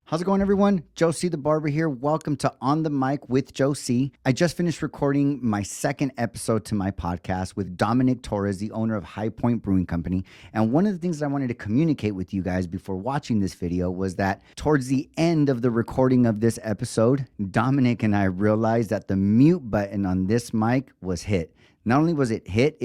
How's it going, everyone? Joe C. the Barber here. Welcome to On the Mic with Joe C. I just finished recording my second episode to my podcast with Dominic Torres, the owner of Highpoint Brewing Company. And one of the things that I wanted to communicate with you guys before watching this video was that towards the end of the recording of this episode, Dominic and I realized that the mute button on this mic was hit. Not only was it hit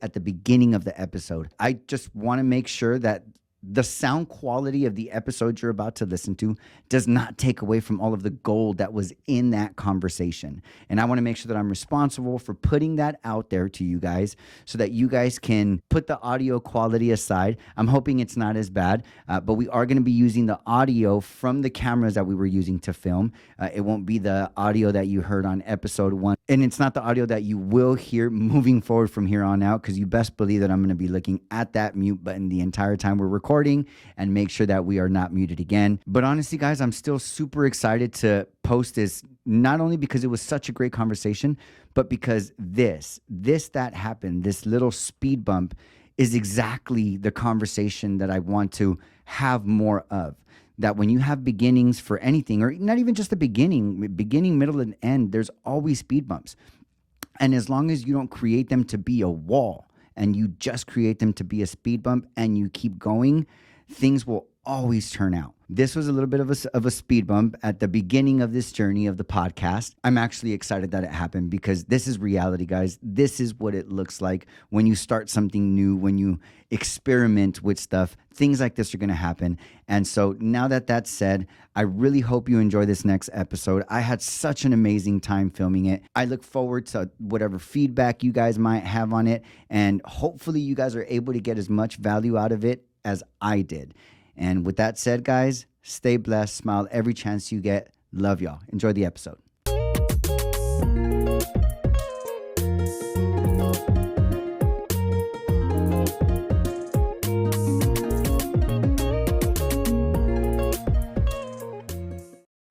at the beginning of the episode. I just want to make sure that the sound quality of the episode you're about to listen to does not take away from all of the gold that was in that conversation. And I want to make sure that I'm responsible for putting that out there to you guys so that you guys can put the audio quality aside. I'm hoping it's not as bad, but we are going to be using the audio from the cameras that we were using to film. It won't be the audio that you heard on episode 1. And it's not the audio that you will hear moving forward from here on out, because you best believe that I'm going to be looking at that mute button the entire time we're recording and make sure that we are not muted again. But honestly, guys, I'm still super excited to post this, not only because it was such a great conversation, but because this that happened, this little speed bump, is exactly the conversation that I want to have more of. That when you have beginnings for anything, or not even just the beginning, middle, and end, there's always speed bumps. And as long as you don't create them to be a wall, and you just create them to be a speed bump and you keep going, things will always turn out. This was a little bit of a speed bump at the beginning of this journey of the podcast. I'm actually excited that it happened because this is reality, guys. This is what it looks like when you start something new, when you experiment with stuff. Things like this are going to happen. And so now that that's said, I really hope you enjoy this next episode. I had such an amazing time filming it. I look forward to whatever feedback you guys might have on it. And hopefully you guys are able to get as much value out of it as I did. And with that said, guys, stay blessed, smile every chance you get. Love y'all. Enjoy the episode.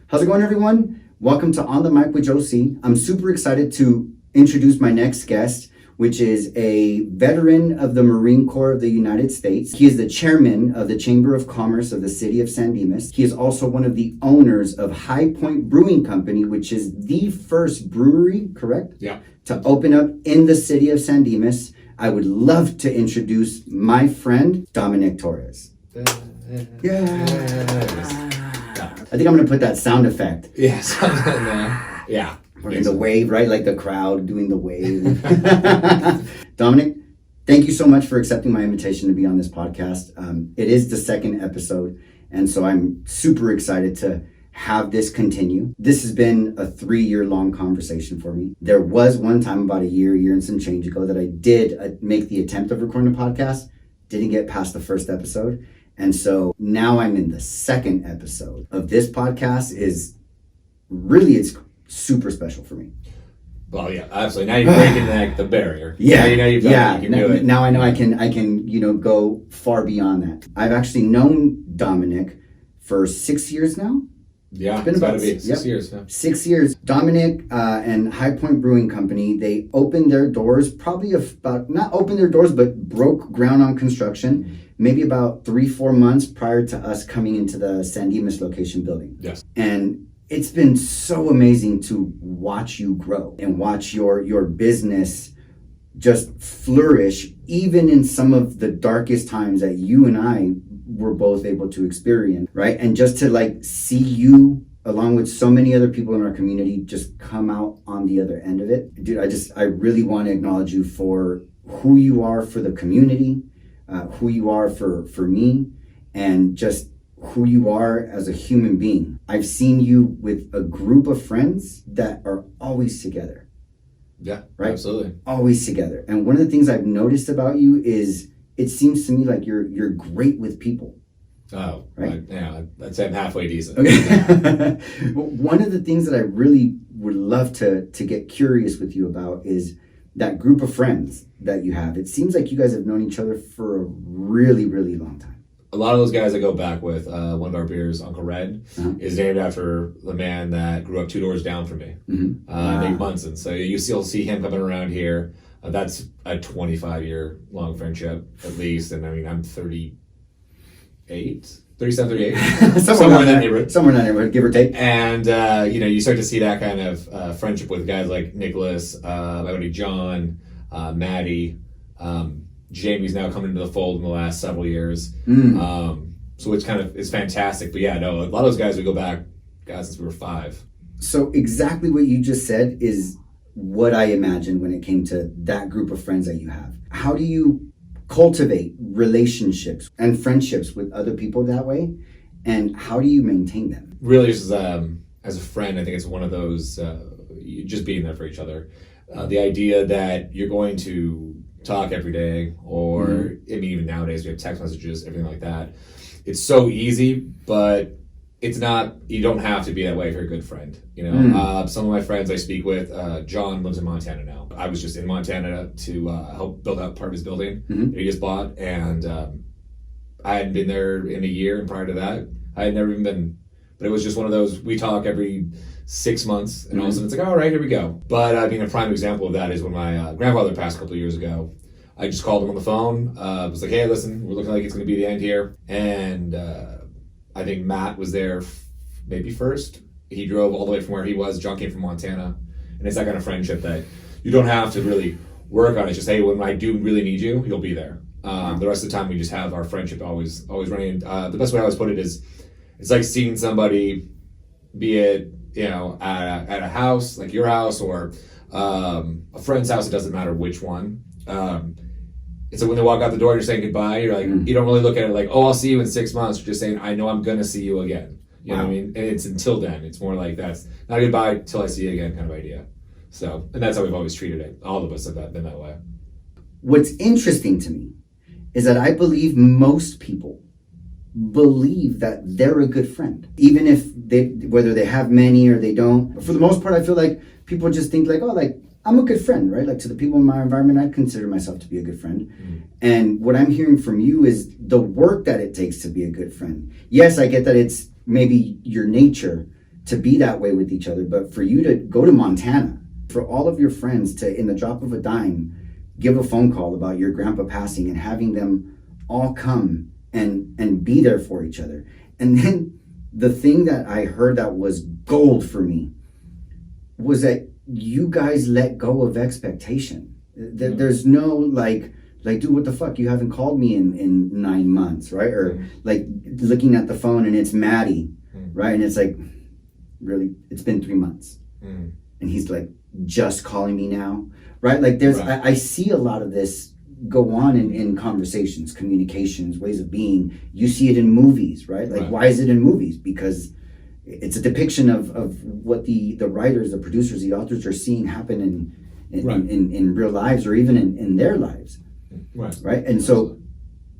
How's it going, everyone? Welcome to On the Mic with Joe C. I'm super excited to introduce my next guest, which is a veteran of the Marine Corps of the United States. He is the chairman of the Chamber of Commerce of the city of San Dimas. He is also one of the owners of Highpoint Brewing Company, which is the first brewery, correct? Yeah. To open up in the city of San Dimas. I would love to introduce my friend, Dominic Torres. Yeah. I think I'm going to put that sound effect. Yes. Yeah. Or in the wave, right? Like the crowd doing the wave. Dominic, thank you so much for accepting my invitation to be on this podcast. It is the second episode, and so I'm super excited to have this continue. This has been a 3-year-long conversation for me. There was one time about a year and some change ago that I did make the attempt of recording a podcast, didn't get past the first episode. And so now I'm in the second episode of this podcast. It's super special for me. Well, yeah, absolutely. Now you're breaking the barrier. Yeah, you can do it. Now I know I can go far beyond that. I've actually known Dominic for 6 years now. Yeah, it's been about 6 years. Yeah. 6 years. Dominic and Highpoint Brewing Company, they opened their doors but broke ground on construction maybe about 3-4 months prior to us coming into the San Dimas location building. Yes. And it's been so amazing to watch you grow and watch your business just flourish, even in some of the darkest times that you and I were both able to experience, right? And just to see you along with so many other people in our community just come out on the other end of it. Dude, I really want to acknowledge you for who you are for the community, who you are for me, and just who you are as a human being. I've seen you with a group of friends that are always together. Yeah, right? Absolutely. Always together. And one of the things I've noticed about you is it seems to me like you're great with people. Oh, right. Yeah, I'd say I'm halfway decent. Okay. One of the things that I really would love to get curious with you about is that group of friends that you have. It seems like you guys have known each other for a really, really long time. A lot of those guys I go back with, one of our beers, Uncle Red, is named after the man that grew up 2 doors down from me, Nick Munson. So you'll see him coming around here. That's a 25-year long friendship, at least. And I mean, I'm 38. 37, 38. Somewhere in that neighborhood. Somewhere in that neighborhood, give or take. And, you start to see that kind of friendship with guys like Nicholas, my buddy John, Maddie. Jamie's now coming into the fold in the last several years. So it's kind of, it's fantastic. But yeah, no, a lot of those guys, we go back, since we were 5. So exactly what you just said is what I imagined when it came to that group of friends that you have. How do you cultivate relationships and friendships with other people that way? And how do you maintain them? Really, just as a friend, I think it's one of those, just being there for each other. The idea that you're going to talk every day, or I mean, even nowadays we have text messages, everything like that. It's so easy, but it's not, you don't have to be that way if you're a good friend. Some of my friends I speak with, John lives in Montana now. I was just in Montana to help build out part of his building that he just bought, and I hadn't been there in a year, and prior to that, I had never even been. But it was just one of those, we talk every 6 months, and all of a sudden it's like, all right, here we go. But I mean, a prime example of that is when my grandfather passed a couple of years ago. I just called him on the phone, was like, hey, listen, we're looking like it's going to be the end here. And I think Matt was there maybe first. He drove all the way from where he was. John came from Montana. And it's that kind of friendship that you don't have to really work on. It's just, hey, when I do really need you, you'll be there. The rest of the time, we just have our friendship always running. The best way I always put it is, it's like seeing somebody, be it, at a house, like your house, or a friend's house, it doesn't matter which one. It's like when they walk out the door and you're saying goodbye, you're like, you don't really look at it like, oh, I'll see you in 6 months. You're just saying, I know I'm going to see you again. You know what I mean? And it's until then. It's more like that's not a goodbye till I see you again kind of idea. So, and that's how we've always treated it. All of us have been that way. What's interesting to me is that I believe most people believe that they're a good friend, even if whether they have many or they don't. For the most part, I feel like people just think like, oh, like, I'm a good friend, right? Like, to the people in my environment, I consider myself to be a good friend. And what I'm hearing from you is the work that it takes to be a good friend. Yes, I get that it's maybe your nature to be that way with each other, but for you to go to Montana, for all of your friends to, in the drop of a dime, give a phone call about your grandpa passing and having them all come and be there for each other. And then the thing that I heard that was gold for me was that you guys let go of expectation. There's no like, dude, what the fuck? You haven't called me in 9 months, right? Or like looking at the phone and it's Maddie, right? And it's like, really, it's been 3 months. And he's like, just calling me now, right? Like there's, I see a lot of this go on in conversations, communications, ways of being. You see it in movies, right? Like, why is it in movies? Because it's a depiction of what the writers, the producers, the authors are seeing happen in real lives, or even in their lives, right? And so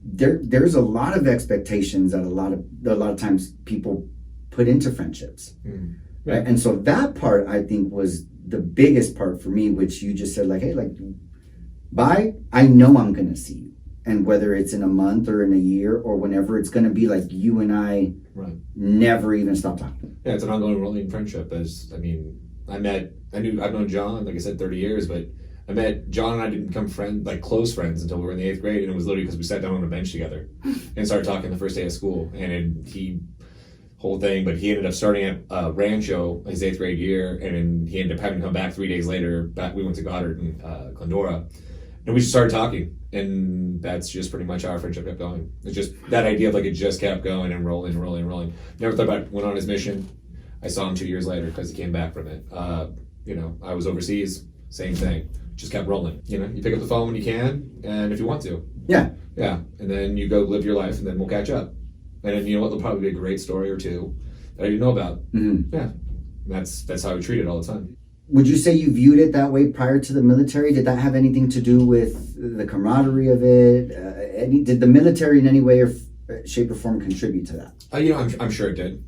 there's a lot of expectations that a lot of times people put into friendships, right? And so that part, I think, was the biggest part for me, which you just said, like, hey, like, bye, I know I'm gonna see you. And whether it's in a month or in a year or whenever, it's going to be like you and I never even stop talking. Yeah, it's an ongoing rolling friendship. I've known John, like I said, 30 years, but I met John and I didn't become close friends until we were in the 8th grade. And it was literally because we sat down on a bench together and started talking the first day of school. And whole thing, but he ended up starting at Rancho his 8th grade year. And then he ended up having to come back 3 days later. We went to Goddard and Glendora. And we just started talking, and that's just pretty much how our friendship kept going. It's just that idea of like it just kept going and rolling. Never thought about went on his mission. I saw him 2 years later because he came back from it. I was overseas, same thing. Just kept rolling. You pick up the phone when you can, and if you want to. Yeah. And then you go live your life, and then we'll catch up. And then there'll probably be a great story or two that I didn't know about. Yeah, that's how we treat it all the time. Would you say you viewed it that way prior to the military? Did that have anything to do with the camaraderie of it? Did the military in any way or shape or form contribute to that? I'm sure it did.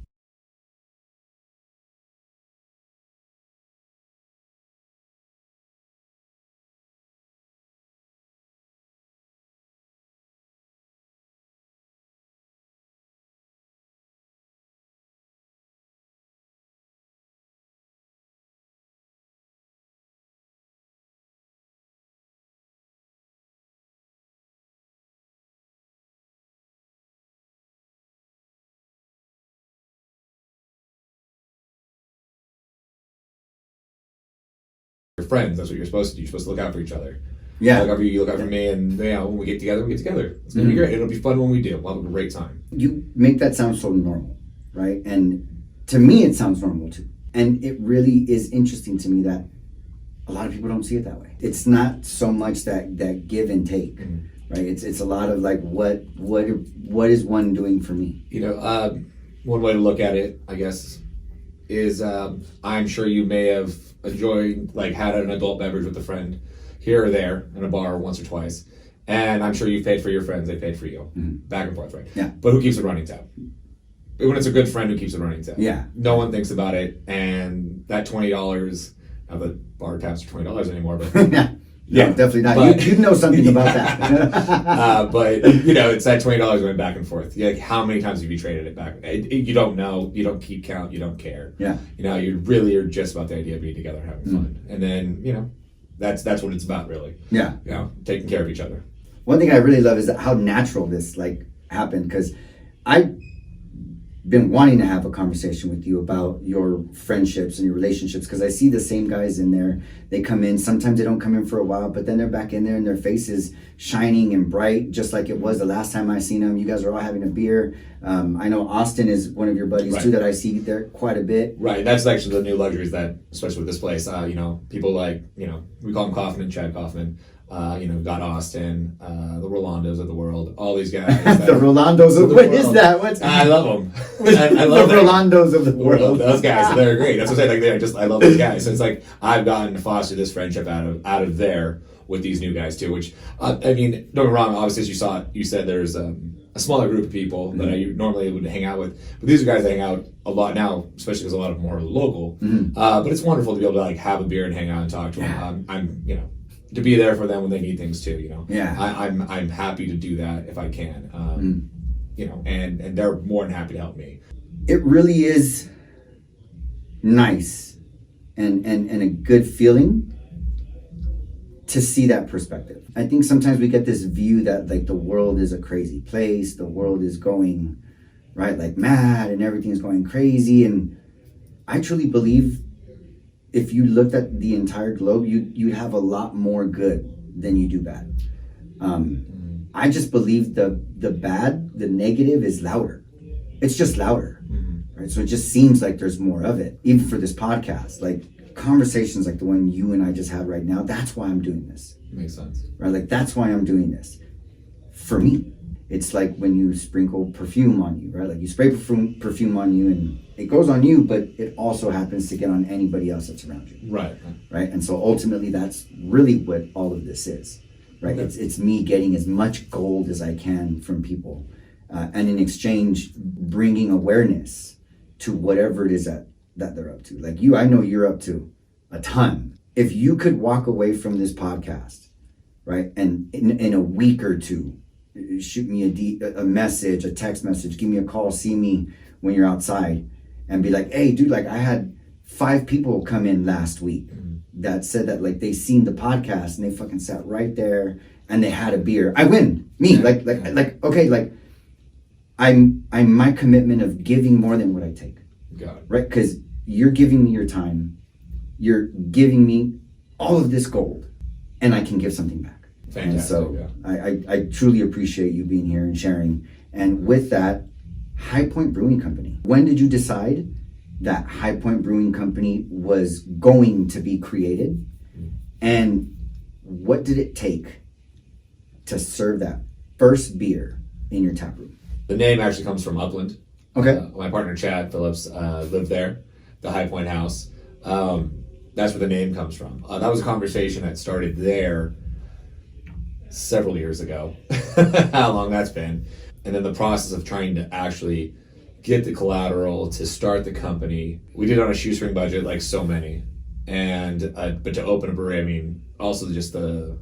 You're friends. That's what you're supposed to do. You're supposed to look out for each other. Yeah. I look out for you. You look out for me. And when we get together, we get together. It's gonna be great. It'll be fun when we do. We'll have a great time. You make that sound so normal, right? And to me, it sounds normal too. And it really is interesting to me that a lot of people don't see it that way. It's not so much that give and take, right? It's a lot of like, what is one doing for me? One way to look at it, I guess, is I'm sure you may have enjoyed, like, had an adult beverage with a friend here or there in a bar once or twice. And I'm sure you've paid for your friends, they paid for you. Back and forth, right? Yeah. But who keeps a running tab? When it's a good friend, who keeps a running tab? Yeah. No one thinks about it. And that $20, now the bar tabs are $20 anymore, but yeah, definitely not. But, you know something about that. But it's that $20 going back and forth. Like, how many times have you traded it back? You don't know. You don't keep count. You don't care. Yeah. You really are just about the idea of being together and having fun. And then that's what it's about, really. Yeah. Taking care of each other. One thing I really love is how natural this happened, because I've been wanting to have a conversation with you about your friendships and your relationships, because I see the same guys in there. They come in, sometimes they don't come in for a while, but then they're back in there and their face is shining and bright, just like it was the last time I seen them. You guys are all having a beer. I know Austin is one of your buddies too that I see there quite a bit. Right, that's actually the new luxuries that, especially with this place, people like, we call him Kaufman, Chad Kaufman. Got Austin, the Rolandos of the world, all these guys. The Rolandos of the world. What is that? I love them. I love the Rolandos of the world. Those guys, they're great. That's what I'm saying. I love those guys. So it's like I've gotten to foster this friendship out of there with these new guys too. Which don't get me wrong. Obviously, as you said there's a smaller group of people that I normally would hang out with, but these are guys I hang out a lot now, especially because a lot of them are local. But it's wonderful to be able to like have a beer and hang out and talk to them. I'm to be there for them when they need things too, Yeah. I'm happy to do that if I can, and they're more than happy to help me. It really is nice and a good feeling to see that perspective. I think sometimes we get this view that like the world is a crazy place, the world is going like mad and everything's going crazy, and I truly believe if you looked at the entire globe, you'd have a lot more good than you do bad. I just believe the bad, the negative is louder. It's just louder, right? So it just seems like there's more of it. Even for this podcast, like conversations like the one you and I just had right now, that's why I'm doing this. Makes sense. Right? Like that's why I'm doing this. For me, it's like when you sprinkle perfume on you, right? Like you spray perfume on you and it goes on you, but it also happens to get on anybody else that's around you. Right. Right. And so ultimately that's really what all of this is, right? Okay. It's me getting as much gold as I can from people. And in exchange, bringing awareness to whatever it is that they're up to. Like I know you're up to a ton. If you could walk away from this podcast, right? And in a week or two, shoot me a message, a text message, give me a call, see me when you're outside, and be like, hey, dude, like I had 5 people come in last week that said that like they seen the podcast and they fucking sat right there and they had a beer. I win. Me, like okay, like I'm my commitment of giving more than what I take. Got it. Right? Because you're giving me your time, you're giving me all of this gold, and I can give something back. Fantastic. And so I truly appreciate you being here and sharing. And with that, Highpoint Brewing Company. When did you decide that Highpoint Brewing Company was going to be created? And what did it take to serve that first beer in your tap room? The name actually comes from Upland. Okay. My partner Chad Phillips lived there, the Highpoint house. That's where the name comes from. That was a conversation that started there several years ago, how long that's been. And then the process of trying to actually get the collateral to start the company. We did it on a shoestring budget, like so many. And but to open a brewery, I mean, also just the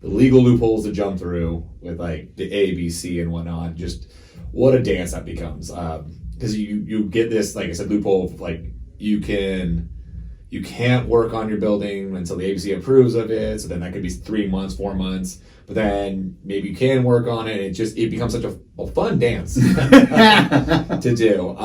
legal loopholes to jump through with like the A, B, C and whatnot. Just what a dance that becomes. Because you get this, like I said, loophole of like you can't work on your building until the ABC approves of it. So then that could be 3 months, 4 months. But then maybe you can work on it. It becomes such a fun dance to do.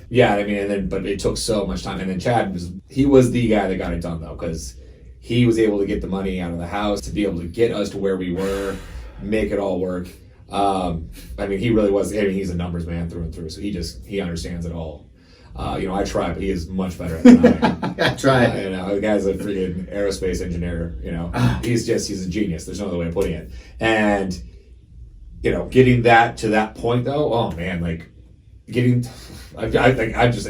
Yeah, I mean, but it took so much time. And then Chad was the guy that got it done though, because he was able to get the money out of the house to be able to get us to where we were, make it all work. I mean, he really was. I mean, he's a numbers man through and through, so he understands it all. I try, but he is much better than I am. I try. The guy's a freaking aerospace engineer. He's a genius. There's no other way of putting it. And getting that to that point though, oh man, like it's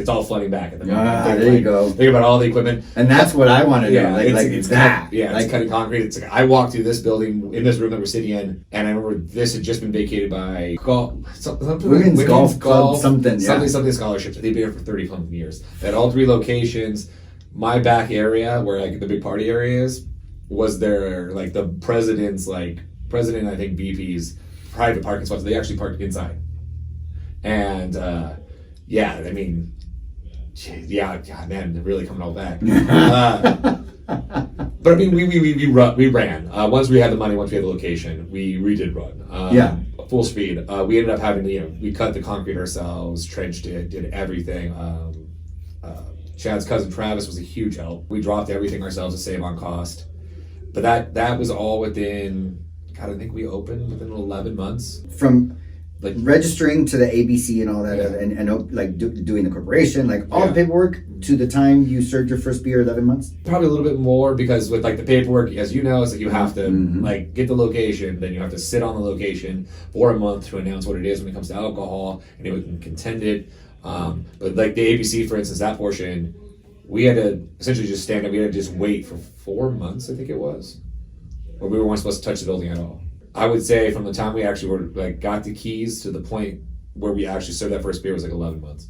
all flooding back at the moment. There you go. Think about all the equipment, and that's what I want to do. It's cutting concrete. It's like I walked through this building in this room that we're sitting in, and I remember this had just been vacated by women's golf club, something scholarships. They've been here for 30 years. At all 3 locations, my back area where like the big party area is was their like the president I think VP's private parking spots. They actually parked inside. And God, man, they're really coming all back. But I mean, we ran. Once we had the money, once we had the location, we did run. Full speed. We ended up having to, we cut the concrete ourselves, trenched it, did everything. Chad's cousin Travis was a huge help. We dropped everything ourselves to save on cost. But that was all within, God, I think we opened within 11 months. From like registering to the ABC and all that, and doing the corporation, all the paperwork to the time you served your first beer, 11 months? Probably a little bit more, because with like the paperwork, as you know, is that you have to like get the location, then you have to sit on the location for a month to announce what it is when it comes to alcohol, and we can contend it. But like the ABC, for instance, that portion, we had to essentially just stand up. We had to just wait for 4 months, I think it was, where we weren't supposed to touch the building at all. I would say from the time we actually got the keys to the point where we actually served that first beer was like 11 months.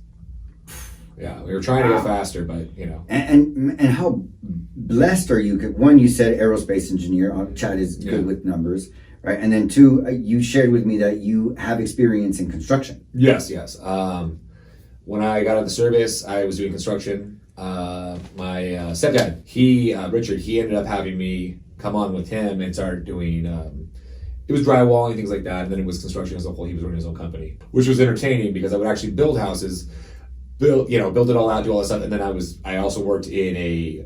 Yeah, we were trying to go faster, but And how blessed are you? One, you said aerospace engineer. Chad is good with numbers, right? And then 2, you shared with me that you have experience in construction. Yes. When I got out of the service, I was doing construction. My stepdad, Richard, he ended up having me come on with him and start doing. It was drywall and things like that, and then it was construction as a whole. He was running his own company, which was entertaining because I would actually build houses, build it all out, do all that stuff, and then I also worked in a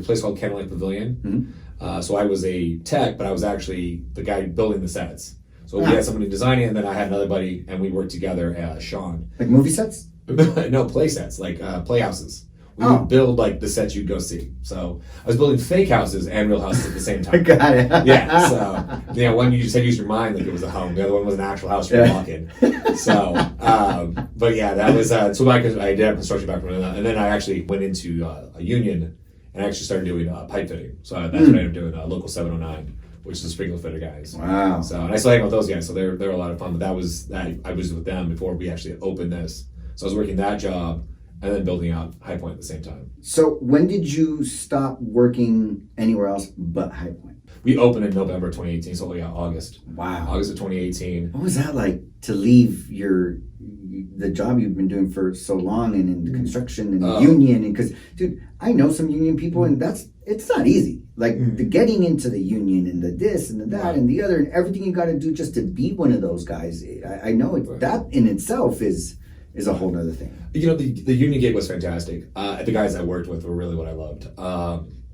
place called Kennel Lake Pavilion. So I was a tech, but I was actually the guy building the sets. So we had somebody designing, and then I had another buddy, and we worked together, Sean. Like movie sets? No, play sets, like playhouses. We would build like the sets you'd go see. So I was building fake houses and real houses at the same time. Got it. Yeah. So one you just had to use your mind like it was a home. The other one was an actual house you were walking. So, but yeah, that was so I did have construction background, and then I actually went into a union and I actually started doing pipe fitting. So that's what I ended up doing. Local 709, which is the sprinkler fitter guys. Wow. So and I still hang out with those guys. So they're a lot of fun. But I was with them before we actually opened this. So I was working that job and then building out Highpoint at the same time. So when did you stop working anywhere else but Highpoint? We opened in November 2018, so August. Wow. August of 2018. What was that like to leave the job you've been doing for so long and in the construction and the union? And because, dude, I know some union people and it's not easy. Like the getting into the union and the this and the that and the other and everything you got to do just to be one of those guys. I know that in itself is a whole nother thing. The union gig was fantastic. The guys I worked with were really what I loved.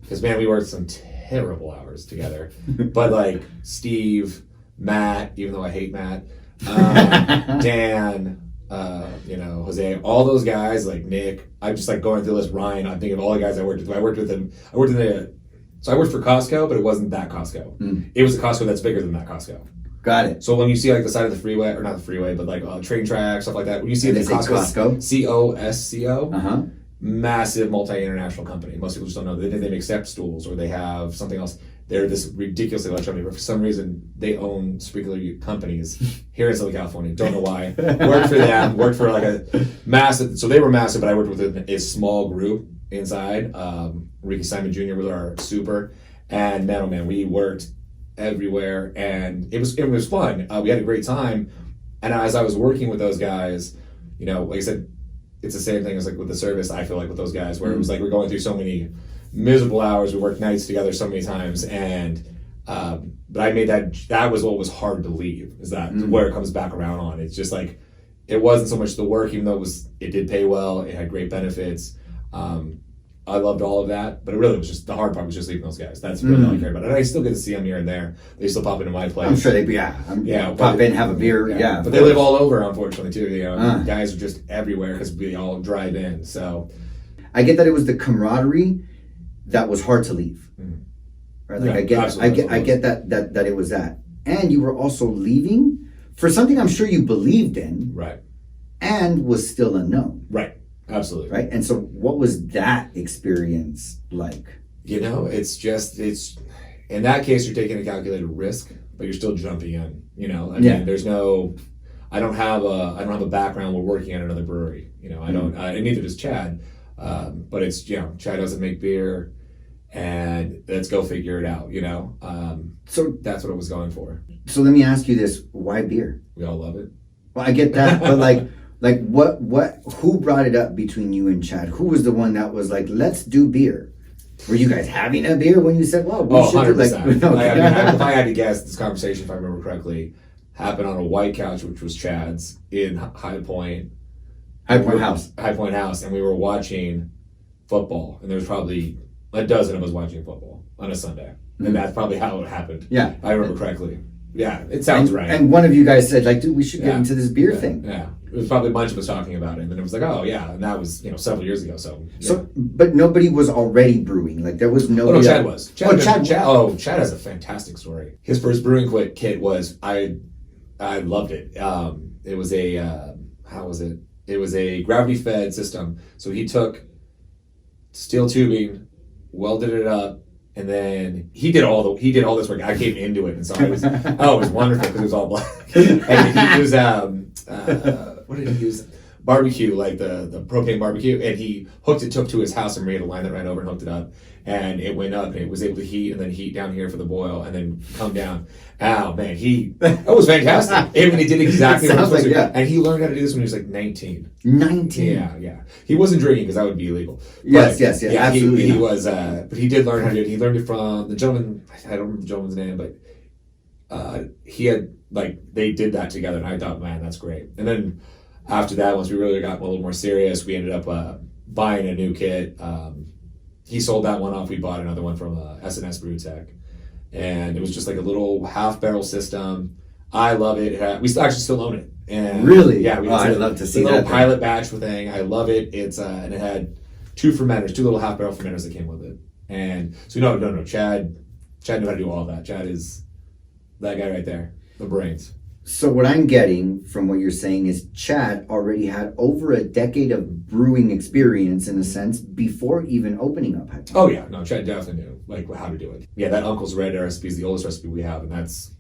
Because, man, we worked some terrible hours together. But, like, Steve, Matt, even though I hate Matt, Dan, Jose, all those guys, like Nick, I'm just, like, going through this, Ryan, I'm thinking of all the guys I worked with. I worked for Costco, but it wasn't that Costco. It was a Costco that's bigger than that Costco. Got it. So when you see like the side of the freeway, or not the freeway, but like train track, stuff like that, when you see the Costco, Costco, massive multi-international company. Most people just don't know that they make step stools or they have something else. They're this ridiculously large company, but for some reason they own sprinkler companies here in Southern California. Don't know why. Worked for them. Worked for like a massive. So they were massive, but I worked with a small group inside. Ricky Simon Jr. was our super, and man, we worked everywhere, and it was fun. We had a great time, and as I was working with those guys, like I said, it's the same thing as like with the service. I feel like with those guys, where it was like we're going through so many miserable hours. We worked nights together so many times, and but I made that was what was hard to leave. Is that where it comes back around on? It's just like it wasn't so much the work, even though it did pay well, it had great benefits. I loved all of that, but it really was just, the hard part was just leaving those guys. That's really all I cared about. And I still get to see them here and there. They still pop into my place. I'm sure pop in, have a beer. Yeah, but they live all over, unfortunately, too. You know, guys are just everywhere because we all drive in. So I get that it was the camaraderie that was hard to leave. Right? Like I get that it was that. And you were also leaving for something I'm sure you believed in. Right. And was still unknown. Right. Absolutely. Right. And so what was that experience like? You know, it's in that case, you're taking a calculated risk, but you're still jumping in, you know, I mean, I don't have a background. We're working at another brewery, you know, and neither does Chad. But it's, you know, Chad doesn't make beer and let's go figure it out, you know? So that's what it was going for. So let me ask you this. Why beer? We all love it. Well, I get that, but who brought it up between you and Chad? Who was the one that was like, let's do beer? Were you guys having a beer when you said, well, we should 100%. do if I had to guess, this conversation, if I remember correctly, happened on a white couch, which was Chad's, in Highpoint House. And we were watching football, and there was probably a dozen of us watching football on a Sunday. And that's probably how it happened. Yeah. If I remember correctly. Yeah, it sounds right. And one of you guys said, like, dude, we should get into this beer thing. Yeah. It was probably a bunch of us talking about it, and then it was like, oh yeah, and that was, you know, several years ago. So, but nobody was already brewing. Like there was nobody. Oh, no, Chad was. Chad has a fantastic story. His first brewing kit was I loved it. It was a how was it? It was a gravity fed system. So he took steel tubing, welded it up, and then he did all this work. I came into it, and so it was wonderful because it was all black. And he used what did he use? Barbecue, like the propane barbecue, and he hooked it to his house and made a line that ran over and hooked it up, and it went up and it was able to heat and then heat down here for the boil and then come down. Oh man, that was fantastic. And he did exactly what he was supposed to do. And he learned how to do this when he was like 19. 19. Yeah. He wasn't drinking because that would be illegal. Yes, absolutely. He was, but he did learn how to do it. He learned it from the gentleman. I don't remember the gentleman's name, but he had they did that together, and I thought, man, that's great. And then after that, once we really got a little more serious, we ended up buying a new kit. He sold that one off. We bought another one from S&S Brew Tech. And it was just like a little half barrel system. I love it. We actually still own it. And really? Yeah. I'd love to see that. A little pilot batch thing. I love it. It's and it had two little half barrel fermenters that came with it. And so no. Chad knew how to do all of that. Chad is that guy right there. The brains. So what I'm getting from what you're saying is Chad already had over a decade of brewing experience in a sense before even opening up Highpoint. Oh yeah, no, Chad definitely knew how to do it. Yeah, that Uncle's Red recipe is the oldest recipe we have, and that's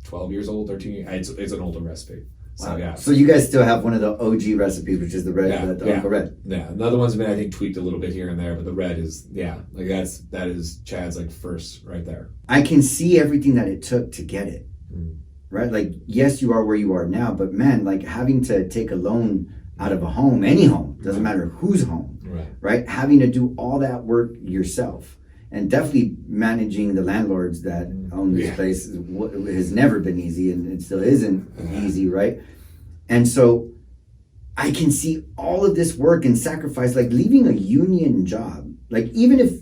12 years old, 13 years. It's an older recipe. So wow. yeah. So you guys still have one of the OG recipes, which is the red, the Uncle Red. Yeah, another one's been I think tweaked a little bit here and there, but the red is that is Chad's first right there. I can see everything that it took to get it. Right? Like, yes, you are where you are now, but man, having to take a loan out of a home, any home, doesn't matter whose home, right? Having to do all that work yourself, and definitely managing the landlords that own this place has never been easy, and it still isn't easy, right? And so I can see all of this work and sacrifice, like leaving a union job, even if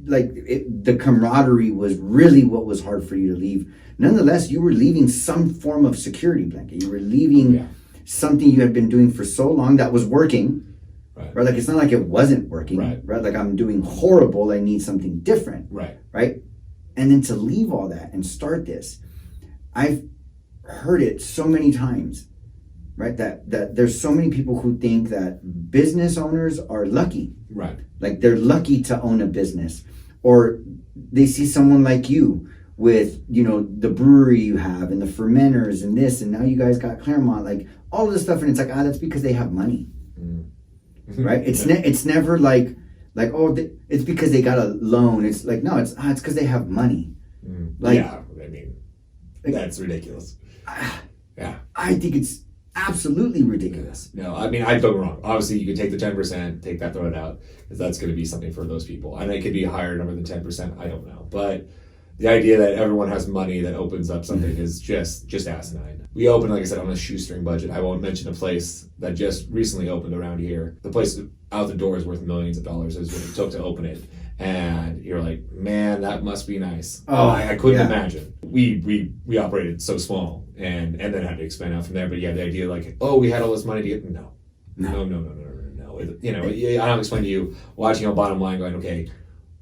the camaraderie was really what was hard for you to leave. Nonetheless, you were leaving some form of security blanket. You were leaving something you had been doing for so long that was working, right? Like it's not like it wasn't working, right? Like I'm doing horrible. I need something different, right? And then to leave all that and start this, I've heard it so many times, right? That there's so many people who think that business owners are lucky, right? Like they're lucky to own a business, or they see someone like you with, the brewery you have and the fermenters and this, and now you guys got Claremont, all of this stuff. And it's that's because they have money, right? It's never it's because they got a loan. It's no, it's because they have money. That's ridiculous. I think it's absolutely ridiculous. No, I mean, I've done wrong. Obviously, you can take the 10%, take that, throw it out, because that's going to be something for those people. And it could be a higher number than 10%. I don't know. But the idea that everyone has money that opens up something is just asinine. We opened, like I said, on a shoestring budget. I won't mention a place that just recently opened around here. The place out the door is worth millions of dollars is what it took to open it. And you're like, man, that must be nice. Oh, I couldn't imagine. We operated so small and then had to expand out from there. But yeah, the idea like, oh, we had all this money to get, no. You know, I don't explain to you watching on Bottom Line going, okay,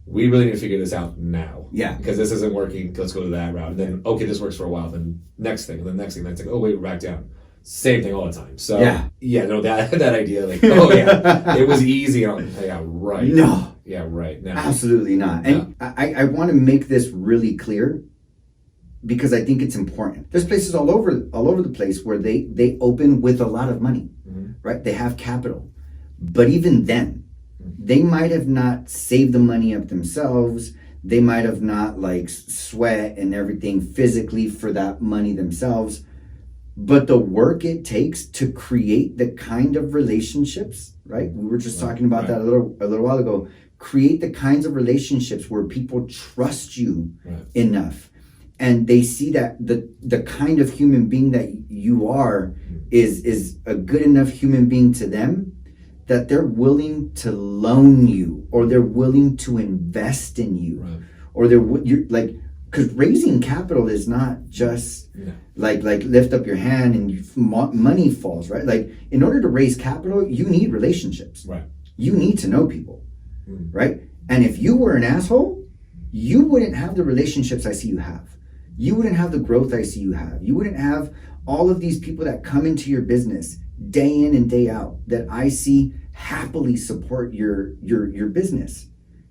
we really need to figure this out now. Yeah. Because this isn't working. Let's go to that route. And then, okay, this works for a while. Then next thing, and then next thing. Then it's like, oh, wait, we're back down. Same thing all the time. So, no, that idea, like, oh, yeah, it was easy. Yeah, right. No. Yeah, right. No. Absolutely not. And I want to make this really clear because I think it's important. There's places all over the place where they open with a lot of money, right? They have capital. But even then, they might have not saved the money up themselves. They might have not like sweat and everything physically for that money themselves. But the work it takes to create the kind of relationships, right? We were just talking about that a little while ago. Create the kinds of relationships where people trust you enough. And they see that the kind of human being that you are is a good enough human being to them that they're willing to loan you, or they're willing to invest in you, or you're like, because raising capital is not just like lift up your hand and money falls, right? Like in order to raise capital, you need relationships. Right. You need to know people, right? And if you were an asshole, you wouldn't have the relationships I see you have. You wouldn't have the growth I see you have. You wouldn't have all of these people that come into your business day in and day out that I see happily support your business.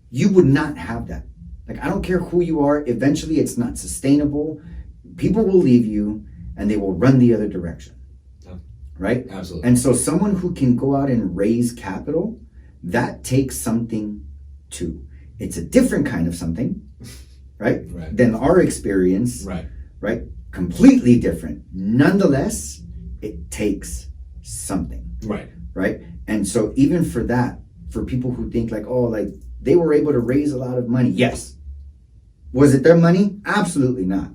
You would not have that. Like, I don't care who you are. Eventually, it's not sustainable. People will leave you and they will run the other direction. Right? Absolutely. And so someone who can go out and raise capital, that takes something too. It's a different kind of something, right? Than our experience. Right? Completely different. Nonetheless, it takes something. Right? And so even for that, for people who think like, oh, like they were able to raise a lot of money. Yes. Was it their money? Absolutely not.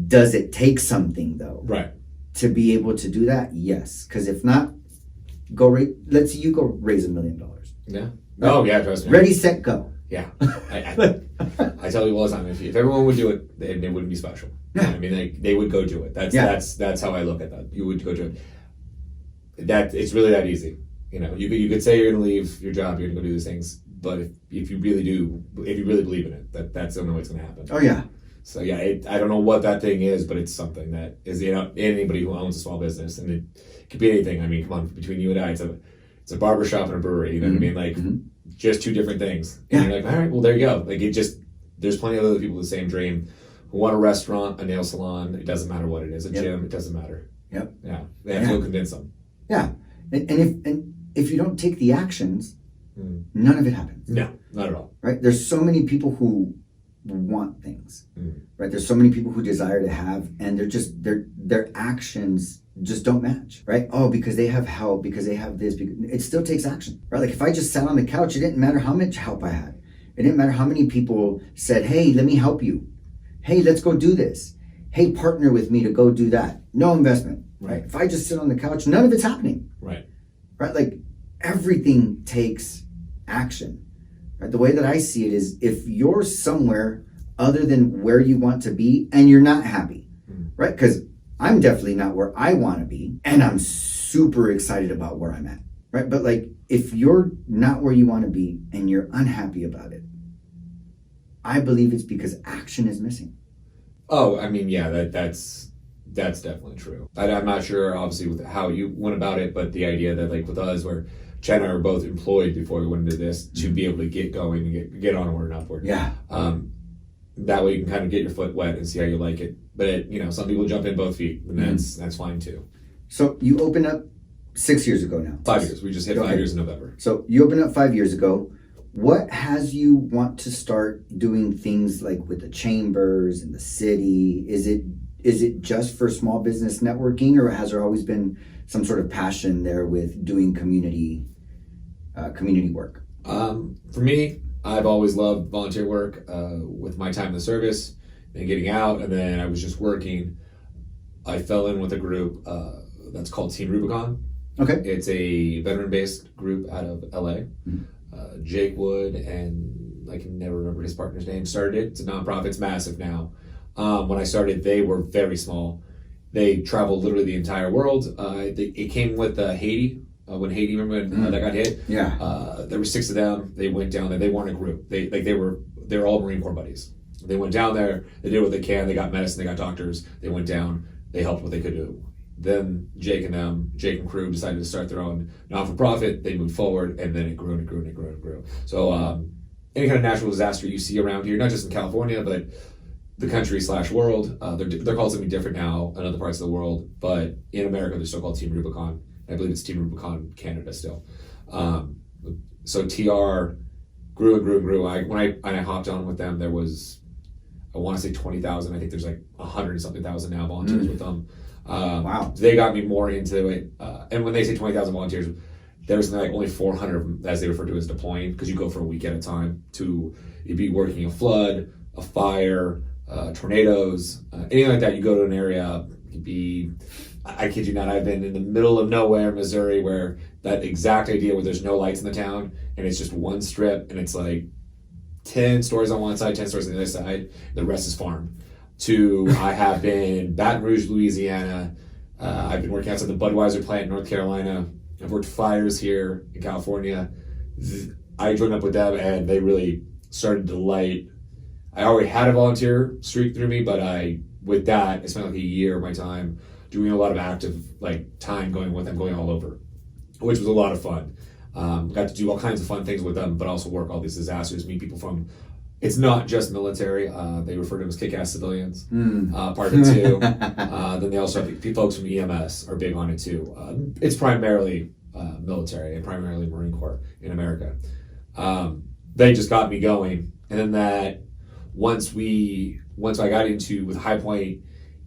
Does it take something though? To be able to do that? Yes. Because if not, let's see you go raise $1 million. Yeah. Oh yeah, trust me. Ready, set, go. Yeah. I tell you all the time, if everyone would do it, they wouldn't be special. I mean, they would go do it. That's how I look at that. You would go do it. That it's really that easy. You know, you could say you're going to leave your job, you're going to go do these things, but if you really believe in it, that's the only way it's going to happen. Oh yeah. So yeah, I don't know what that thing is, but it's something that is, you know, anybody who owns a small business, and it could be anything. I mean, come on, between you and I, it's a barbershop and a brewery. You know what I mean? Like just two different things. And you're like, all right, well there you go. Like there's plenty of other people with the same dream who want a restaurant, a nail salon. It doesn't matter what it is, a gym. It doesn't matter. Yeah. They have to go convince them. Yeah, and if you don't take the actions, none of it happens. No, not at all. Right? There's so many people who want things. Right? There's so many people who desire to have, and their actions just don't match. Right? Oh, because they have help, because they have this. It still takes action. Right? Like if I just sat on the couch, it didn't matter how much help I had. It didn't matter how many people said, "Hey, let me help you. Hey, let's go do this. Hey, partner with me to go do that." No investment. Right. If I just sit on the couch, none of it's happening. Right. Like everything takes action. Right. The way that I see it is if you're somewhere other than where you want to be and you're not happy, right? Because I'm definitely not where I want to be, and I'm super excited about where I'm at. Right. But like if you're not where you want to be and you're unhappy about it, I believe it's because action is missing. Oh, I mean, yeah, that's definitely true. I'm not sure, obviously, with how you went about it, but the idea that, like, with us, where Chad and I were both employed before we went into this to be able to get going and get onward and upward. Yeah. That way you can kind of get your foot wet and see how you like it. But, some people jump in both feet, and that's fine, too. So you opened up 6 years ago now. 5 years. We just hit 5 years in November. So you opened up 5 years ago. What has you want to start doing things like with the chambers and the city? Is it just for small business networking, or has there always been some sort of passion there with doing community work? For me, I've always loved volunteer work with my time in the service and getting out, and then I was just working. I fell in with a group that's called Team Rubicon. Okay. It's a veteran-based group out of LA. Jake Wood and I can never remember his partner's name started it. It's a nonprofit. It's massive now. When I started, they were very small. They traveled literally the entire world. It came with Haiti. When Haiti, remember when that got hit? Yeah. There were 6 of them. They went down there. They weren't a group. They were all Marine Corps buddies. They went down there. They did what they can. They got medicine. They got doctors. They went down. They helped what they could do. Then Jake and crew decided to start their own non-for-profit. They moved forward, and then it grew and it grew and it grew and it grew. So any kind of natural disaster you see around here, not just in California, but the country/world, they're called something different now in other parts of the world, but in America they're still called Team Rubicon. I believe it's Team Rubicon Canada still. So TR grew and grew and grew. When I hopped on with them, there was, I want to say 20,000. I think there's like 100 and something thousand now volunteers with them. Wow. They got me more into it. And when they say 20,000 volunteers, there was like only 400 of them, as they refer to as deploying, because you go for a week at a time to you'd be working a flood, a fire, tornadoes, anything like that. You go to an area, you'd be, I kid you not, I've been in the middle of nowhere, Missouri, where that exact idea where there's no lights in the town and it's just one strip and it's like 10 stores on one side, 10 stores on the other side, the rest is farm. I have been Baton Rouge, Louisiana. I've been working outside the Budweiser plant in North Carolina. I've worked fires here in California. I joined up with them and they really started to light. I already had a volunteer streak through me, but with that, I spent like a year of my time doing a lot of active time going with them, going all over, which was a lot of fun. Got to do all kinds of fun things with them, but also work all these disasters, meet people from, it's not just military. They refer to them as kick-ass civilians, part of it too. Then they also have folks from EMS are big on it too. It's primarily military and primarily Marine Corps in America. They just got me going. And then that, once I got into with Highpoint,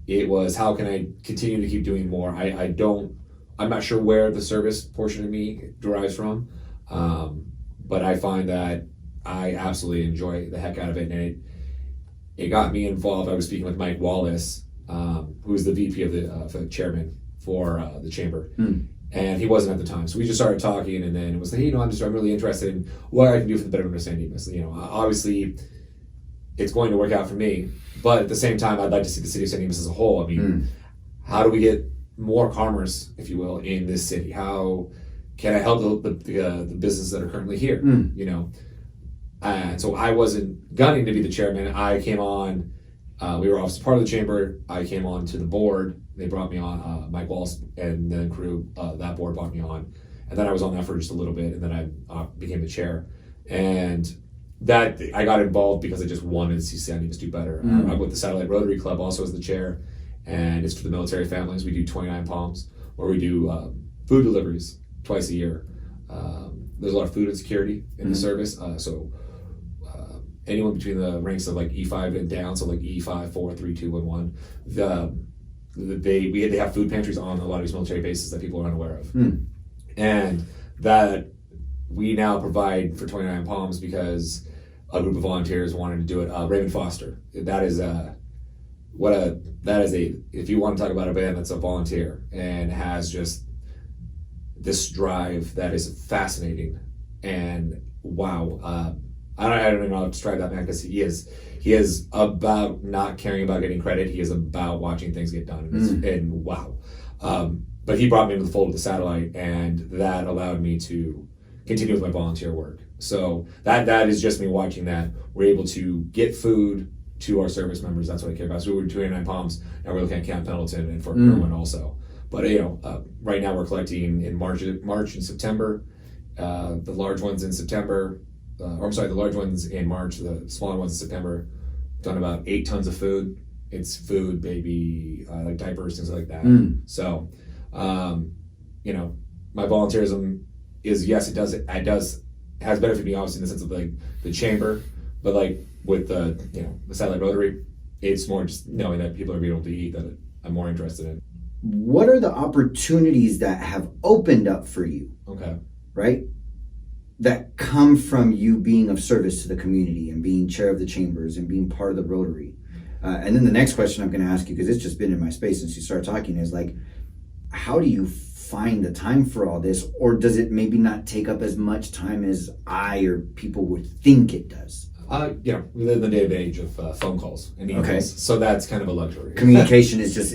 it was how can I continue to keep doing more? I'm not sure where the service portion of me derives from, but I find that I absolutely enjoy the heck out of it, and it got me involved. I was speaking with Mike Wallace, who's the VP of the chairman for the chamber, and he wasn't at the time. So we just started talking, and then it was like, hey, I'm really interested in what I can do for the betterment of San Dimas. Obviously, it's going to work out for me, but at the same time, I'd like to see the city of San Dimas as a whole. I mean, how do we get more commerce, if you will, in this city? How can I help the businesses that are currently here? And so I wasn't gunning to be the chairman. I came on, we were obviously part of the chamber. I came on to the board. They brought me on, Mike Walsh and then crew, that board brought me on. And then I was on that for just a little bit, and then I became the chair. And that I got involved because I just wanted to see San Dimas do better. I'm with the Satellite Rotary Club also as the chair, and it's for the military families. We do 29 Palms, where we do food deliveries twice a year. There's a lot of food insecurity in the service, so anyone between the ranks of like E5 and down, so like E5, 4, 3, 2, 1, 1, they have food pantries on a lot of these military bases that people are unaware of, and that we now provide for 29 Palms because a group of volunteers wanted to do it. Raymond Foster, that is if you want to talk about a band that's a volunteer and has just this drive that is fascinating, and wow, I don't even know how to describe that man, because he is about not caring about getting credit. He is about watching things get done, and wow. But he brought me into the fold of the Satellite, and that allowed me to continue with my volunteer work. So that is just me watching that. We're able to get food to our service members. That's what I care about. So we were 29 Palms, and we're looking at Camp Pendleton and Fort Irwin also. But right now we're collecting in March and September. The large ones in September. The large ones in March. The smaller ones in September. Done about 8 tons of food. It's food, baby, like diapers, things like that. So, my volunteerism is, yes, it has benefited me obviously in the sense of like the chamber, but like with the Satellite Rotary, it's more just knowing that people are being able to eat that I'm more interested in. What are the opportunities that have opened up for you? Okay. Right? that come from you being of service to the community and being chair of the chambers and being part of the Rotary. And then the next question I'm going to ask you, because it's just been in my space since you started talking, is like, how do you find the time for all this? Or does it maybe not take up as much time as I or people would think it does? We live in the day and age of phone calls and emails, okay. So that's kind of a luxury. Communication is just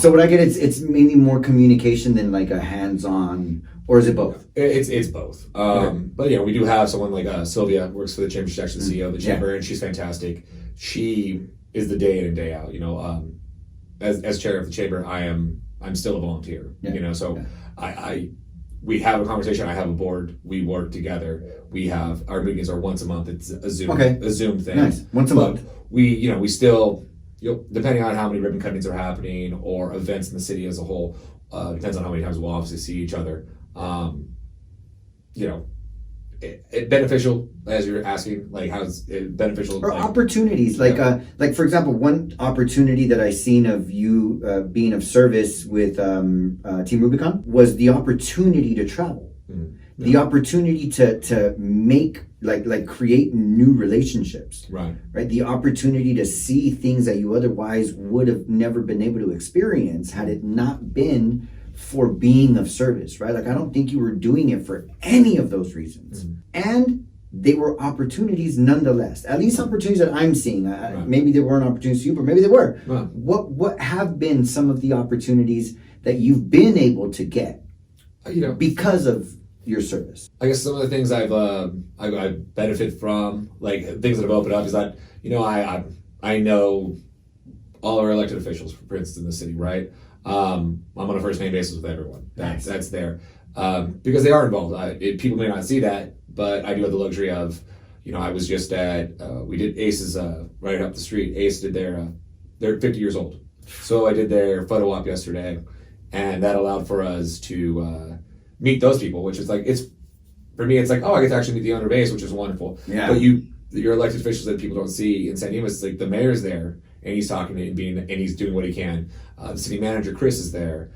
So what I get, it's mainly more communication than like a hands-on, or is it both? It's both. Okay. But we do have someone like Sylvia works for the chamber. She's actually the CEO of the chamber, and she's fantastic. She is the day in and day out. As chair of the chamber, I'm still a volunteer. We have a conversation. I have a board. We work together. Our meetings are once a month. It's a Zoom thing. Nice. Once a month. We still, depending on how many ribbon cuttings are happening or events in the city as a whole, depends on how many times we'll obviously see each other. It beneficial, as you're asking, like how's it beneficial? Or opportunities, like for example, one opportunity that I seen of you being of service with Team Rubicon was the opportunity to travel, the opportunity to make like create new relationships, right? The opportunity to see things that you otherwise would have never been able to experience had it not been for being of service, right? Like, I don't think you were doing it for any of those reasons. And they were opportunities nonetheless. At least opportunities that I'm seeing. Maybe they weren't opportunities to you, but maybe they were. Right. What have been some of the opportunities that you've been able to get because of your service? I guess some of the things I benefit from, like things that have opened up, is that, I know all our elected officials, for instance, in the city, right? I'm on a first name basis with everyone. That's there. Because they are involved. People may not see that, but I do have the luxury of, I was just at, we did Ace's right up the street. Ace did they're 50 years old. So I did their photo op yesterday, and that allowed for us to meet those people, which is like, for me, it's like, oh, I get to actually meet the owner of Ace, which is wonderful. Yeah. But your elected officials that people don't see in San Dimas, it's like the mayor's there, and he's talking and he's doing what he can. The city manager, Chris, is there.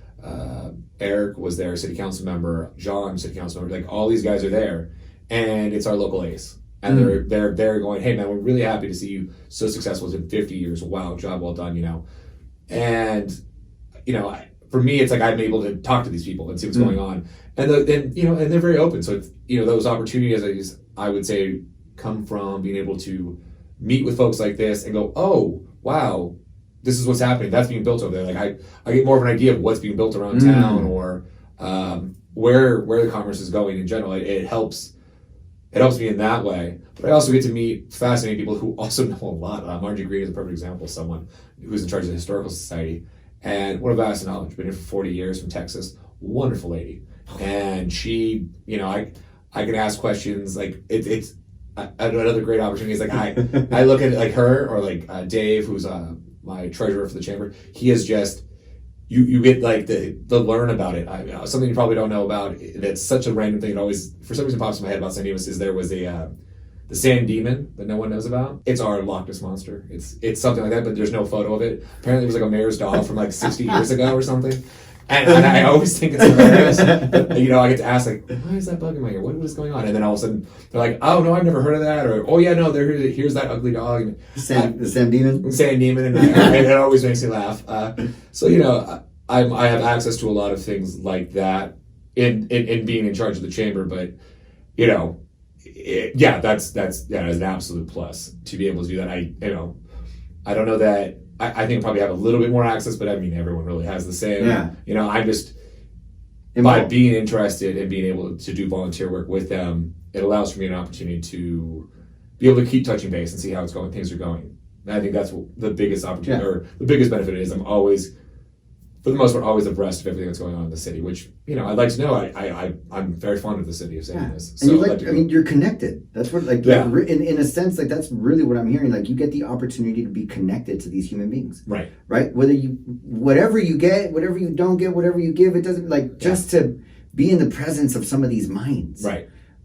Eric was there, city council member. John, city council member. Like, all these guys are there, and it's our local Ace. And they're going, hey man, we're really happy to see you so successful in 50 years. Wow, job well done, And for me, it's like I'm able to talk to these people and see what's going on, and they're very open. So it's, those opportunities, I would say, come from being able to meet with folks like this and go, oh wow, this is what's happening. That's being built over there. Like I get more of an idea of what's being built around town, or where the commerce is going in general. It helps me in that way. But I also get to meet fascinating people who also know a lot. Margie Green is a perfect example of someone who's in charge of the Historical Society. And what a vast knowledge. Been here for 40 years from Texas. Wonderful lady. And she, I can ask questions. Like it's another great opportunity is like I look at like her, or like Dave, who's my treasurer for the chamber. He is just you get like the learn about it. Something you probably don't know about. That's such a random thing. It always for some reason pops in my head about San Dimas is there was the San Dimas that no one knows about. It's our Loch Ness monster. It's something like that, but there's no photo of it. Apparently, it was like a mayor's dog from like 60 years ago or something. And I always think it's hilarious. But, I get to ask, like, why is that bug in my ear? What is going on? And then all of a sudden, they're like, oh, no, I've never heard of that. Or, oh, yeah, no, here's that ugly dog. The San Dimas? San Dimas. And it always makes me laugh. So, I have access to a lot of things like that in being in charge of the chamber. But, that's an absolute plus to be able to do that. I don't know that. I think I probably have a little bit more access, but I mean, everyone really has the same. Yeah. I'm just, by being interested and being able to do volunteer work with them, it allows for me an opportunity to be able to keep touching base and see how things are going. And I think that's the biggest opportunity, or the biggest benefit is I'm always, for the most part, always abreast of everything that's going on in the city, which, I'd like to know. I'm very fond of the city of San Dimas. So and you're connected. That's what, in a sense, like, that's really what I'm hearing. Like, you get the opportunity to be connected to these human beings. Right. Whatever you get, whatever you don't get, whatever you give, it doesn't, just to be in the presence of some of these minds.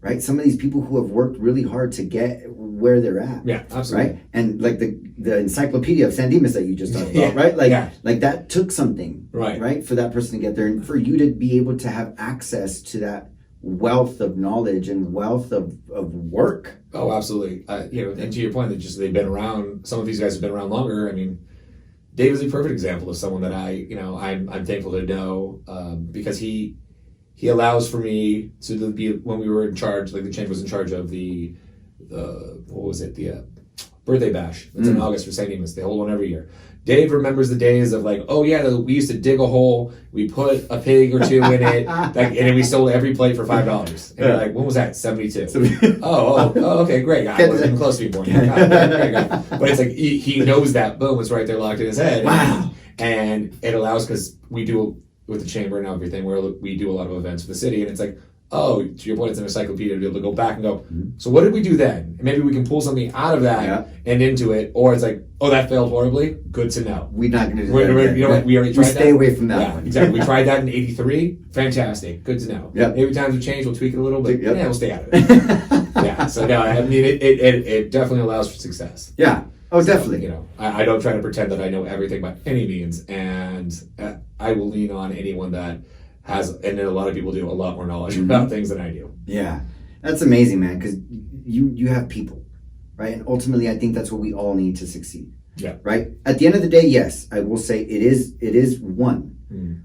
Right? Some of these people who have worked really hard to get where they're at. Yeah, absolutely. Right? And like the encyclopedia of San Dimas that you just talked about, right? Like that took something, right, for that person to get there, and for you to be able to have access to that wealth of knowledge and wealth of work. Oh, absolutely. And to your point, they've been around. Some of these guys have been around longer. I mean, Dave is a perfect example of someone that I'm thankful to know because he allows for me to be, when we were in charge, like the change was in charge of the birthday bash. It's in August for San Dimas. They hold one every year. Dave remembers the days of like, oh yeah, we used to dig a hole, we put a pig or two in it, and then we sold every plate for $5. And you're like, when was that? 72. Oh, okay, great. I wasn't even close to being born yet. But it's like he knows that. Boom, it's right there locked in his head. Wow. And it allows, because we do with the chamber and everything, where we do a lot of events for the city, and it's like, oh, to your point, it's an encyclopedia to be able to go back and go, so what did we do then? And maybe we can pull something out of that and into it. Or it's like, oh, that failed horribly. Good to know. We're not going to do that. You know what? We already tried that. Stay away from that one. Exactly. We tried that in '83. Fantastic. Good to know. Yep. Maybe times will change. We'll tweak it a little bit. We'll stay out of it. Yeah. So no, I mean, it definitely allows for success. Yeah. Oh, definitely. So, I don't try to pretend that I know everything by any means, and I will lean on anyone that has, and then a lot of people do, a lot more knowledge about things than I do. Yeah, that's amazing, man, because you have people, right? And ultimately, I think that's what we all need to succeed. Yeah. Right? At the end of the day, yes, I will say it is one.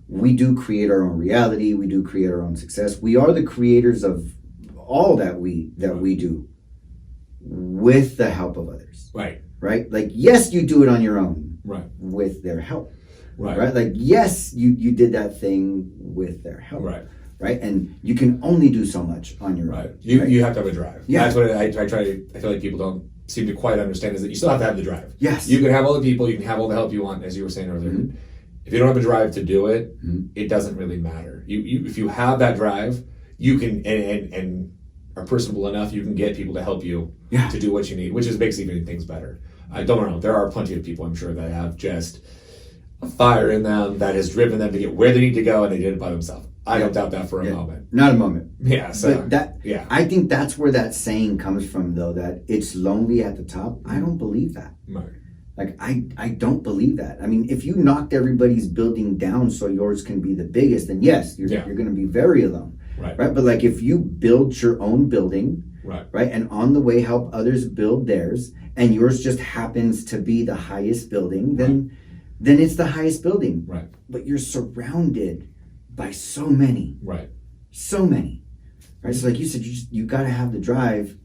We do create our own reality. We do create our own success. We are the creators of all that we do with the help of others. Right. Right? Like, yes, you do it on your own. Right. With their help. Right. Like, yes, you did that thing with their help. Right. And you can only do so much on your own. You have to have a drive. Yeah. That's what I feel like people don't seem to quite understand, is that you still have to have the drive. Yes. You can have all the people, you can have all the help you want, as you were saying earlier. If you don't have a drive to do it, it doesn't really matter. If you have that drive, you can and are personable enough, you can get people to help you to do what you need, which makes even things better. I don't know. There are plenty of people, I'm sure, that have just a fire in them that has driven them to get where they need to go, and they did it by themselves. I don't doubt that for a moment. Not a moment. Yeah. So I think that's where that saying comes from, though, that it's lonely at the top. I don't believe that. Right. Like, I don't believe that. I mean, if you knocked everybody's building down so yours can be the biggest, then yes, you're going to be very alone. Right. But like, if you build your own building, right, and on the way help others build theirs, and yours just happens to be the highest building, then it's the highest building. Right. But you're surrounded by so many. Right. So many. Right. So like you said, you got to have the drive,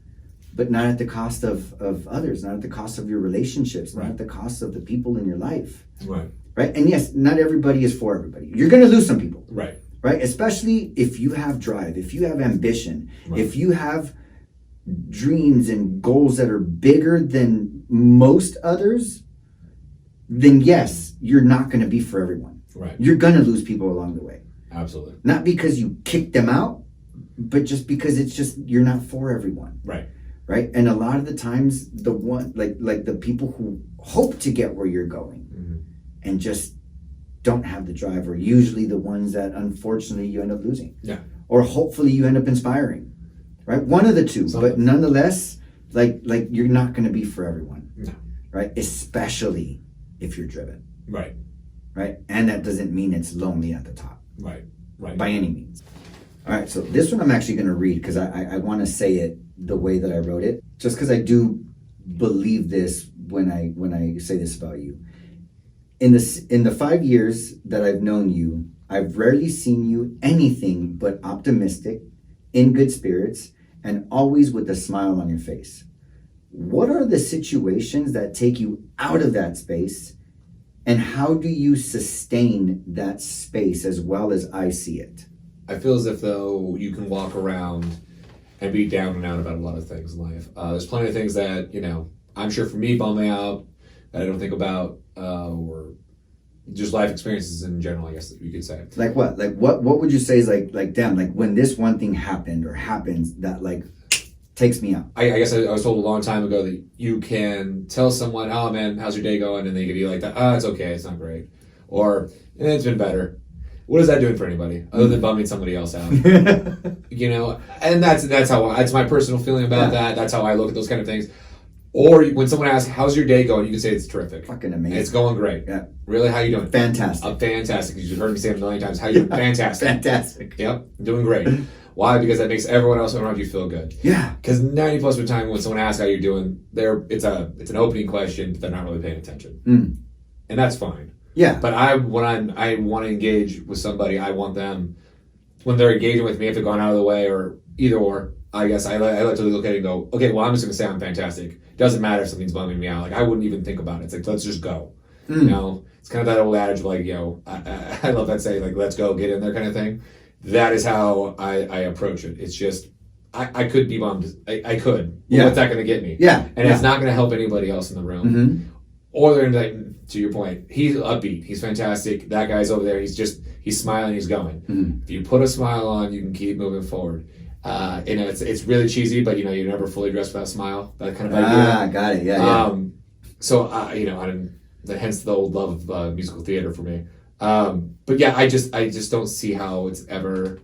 but not at the cost of others, not at the cost of your relationships, not at the cost of the people in your life. Right. Right. And yes, not everybody is for everybody. You're going to lose some people. Right. Right. Especially if you have drive, if you have ambition, if you have dreams and goals that are bigger than most others, then yes, you're not going to be for everyone. Right. You're going to lose people along the way. Absolutely. Not because you kicked them out, but just because it's just, you're not for everyone. Right. Right. And a lot of the times the one, like the people who hope to get where you're going and just don't have the drive are usually the ones that unfortunately you end up losing. Yeah. Or hopefully you end up inspiring. Right? One of the two. But nonetheless, like you're not going to be for everyone. No. Right? Especially if you're driven. Right. Right? And that doesn't mean it's lonely at the top. Right. Right. By any means. All right, so this one I'm actually going to read because I want to say it the way that I wrote it, just because I do believe this when I say this about you. In the 5 years that I've known you, I've rarely seen you anything but optimistic, in good spirits, and always with a smile on your face. What are the situations that take you out of that space, and how do you sustain that space as well as I see it? I feel as if, though, you can walk around and be down and out about a lot of things in life. There's plenty of things that, I'm sure for me bum me out that I don't think about, or just life experiences in general, I guess you could say. Like what? Like what would you say is like damn, like when this one thing happened or happens that like takes me out? I guess I was told a long time ago that you can tell someone, oh man, how's your day going? And they could be like, it's okay, it's not great. Or, it's been better. What is that doing for anybody other than bumming somebody else out? And that's my personal feeling about that. That's how I look at those kind of things. Or when someone asks, how's your day going? You can say it's terrific. Fucking amazing. It's going great. Yeah. Really? How you doing? Fantastic. Fantastic. You've heard me say it a million times. How you doing? Fantastic. Fantastic. Yep. Doing great. Why? Because that makes everyone else around you feel good. Yeah. Because 90% of the time when someone asks how you're doing, it's an opening question, but they're not really paying attention. And that's fine. Yeah. But I want to engage with somebody, I want them, when they're engaging with me, if they've gone out of the way or either or, I guess I like to look at it and go, okay, well, I'm just going to say I'm fantastic. Doesn't matter if something's bumming me out. Like, I wouldn't even think about it. It's like, let's just go. You know, it's kind of that old adage of like, I love that saying, like, let's go, get in there kind of thing. That is how I approach it. It's just, I could be bummed. I could. But what's that going to get me? Yeah. And it's not going to help anybody else in the room. Or they're like, to your point, he's upbeat. He's fantastic. That guy's over there. He's smiling. He's going. If you put a smile on, you can keep moving forward. It's really cheesy, but you're never fully dressed without a smile. That kind of idea. Got it. Yeah. So hence the old love of musical theater for me. But yeah, I just don't see how it's ever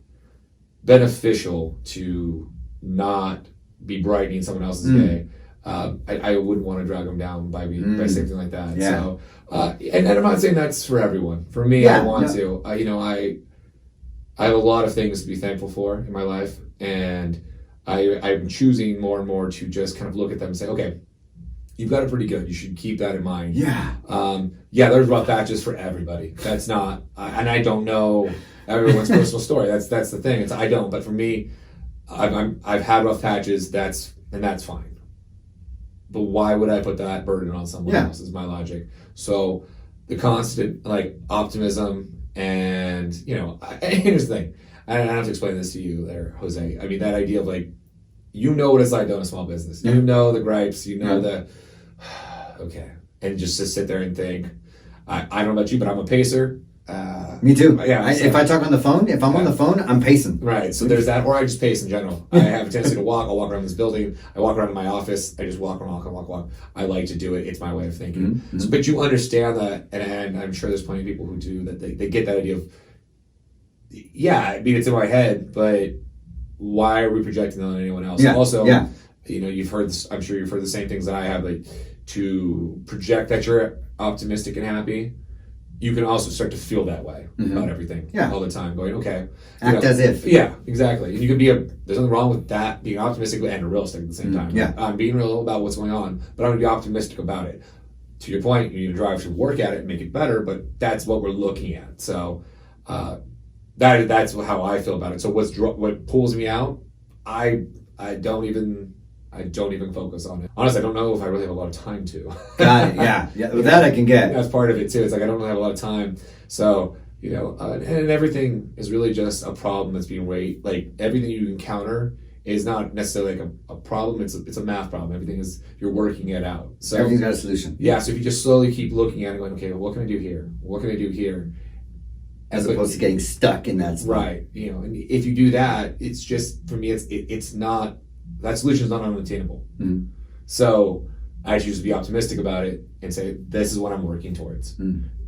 beneficial to not be brightening someone else's day. I wouldn't want to drag them down by saying something like that. Yeah. So, and I'm not saying that's for everyone. For me, I want to. I have a lot of things to be thankful for in my life, and I'm choosing more and more to just kind of look at them and say, okay, you've got it pretty good. You should keep that in mind. Yeah. There's rough patches for everybody. That's not, and I don't know everyone's personal story. That's the thing. I don't. But for me, I've had rough patches. That's fine. But why would I put that burden on someone else? Is my logic. So the constant optimism. And here's the thing. I don't have to explain this to you there, Jose. I mean, that idea of like, what it's like to own a small business. You know the gripes. The okay, and just to sit there and think. I don't know about you, but I'm a pacer. Me too. Yeah. If I talk on the phone, if I'm on the phone, I'm pacing. Right. So there's that, or I just pace in general. I have a tendency to walk. I'll walk around this building. I walk around in my office. I just walk. I like to do it. It's my way of thinking. So, but you understand that, and I'm sure there's plenty of people who do that. They get that idea of, it's in my head, but why are we projecting that on anyone else? Yeah. Also, you've heard this, I'm sure you've heard the same things that I have, like to project that you're optimistic and happy. You can also start to feel that way about everything all the time, going, okay. Act as if. Yeah, exactly. And you could there's nothing wrong with that, being optimistic and realistic at the same time. Yeah. I'm being real about what's going on, but I'm going to be optimistic about it. To your point, you need to drive to work at it and make it better, but that's what we're looking at. So that's how I feel about it. So what pulls me out, I don't even focus on it. Honestly, I don't know if I really have a lot of time to. Got it. Yeah. Well, that I can get. That's part of it too. It's like I don't really have a lot of time. So, and everything is really just a problem that's being raised. Like everything you encounter is not necessarily like a problem. It's a math problem. Everything is, you're working it out. So everything's got a solution. Yeah. So if you just slowly keep looking at it, going, okay, well, what can I do here? What can I do here? As opposed to getting stuck in that spot. Right. And if you do that, it's just, for me, it's not, that solution is not unattainable. So I choose to be optimistic about it and say, this is what I'm working towards.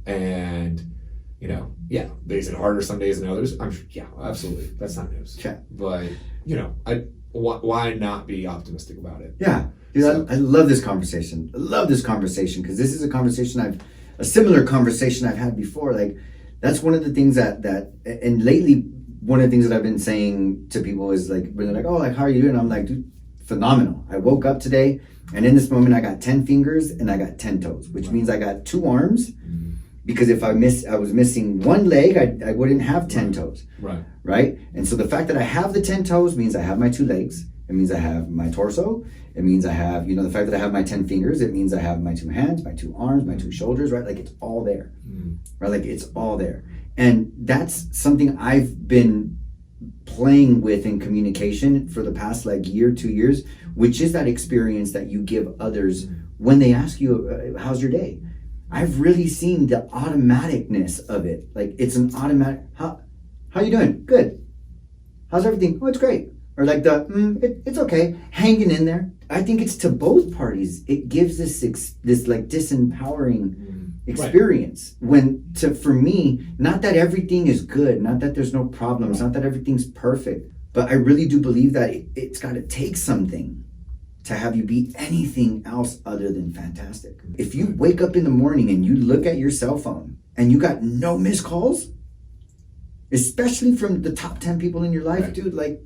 And, is it harder some days than others? I'm sure, absolutely. That's not news. Okay. But, why not be optimistic about it? Yeah. Dude, I love this conversation. I love this conversation because this is a conversation a similar conversation I've had before. Like, that's one of the things that and lately, one of the things that I've been saying to people is like, when they're like, oh, like, how are you doing? I'm like, dude, phenomenal. I woke up today and in this moment I got 10 fingers and I got 10 toes, which means I got 2 arms because if I was missing one leg, I wouldn't have 10 toes. Right. And so the fact that I have the 10 toes means I have my 2 legs. It means I have my torso. It means I have, the fact that I have my 10 fingers, it means I have my 2 hands, my 2 arms, my 2 shoulders, right? Like it's all there, right? Like it's all there. And that's something I've been playing with in communication for the past year, 2 years, which is that experience that you give others when they ask you, how's your day? I've really seen the automaticness of it. Like it's an automatic, how you doing? Good. How's everything? Oh, it's great. Or like it's okay, hanging in there. I think it's to both parties. It gives this disempowering experience. For me, not that everything is good, not that there's no problems, not that everything's perfect, but I really do believe that it's got to take something to have you be anything else other than fantastic. If you wake up in the morning and you look at your cell phone and you got no missed calls, especially from the top 10 people in your life, dude, like,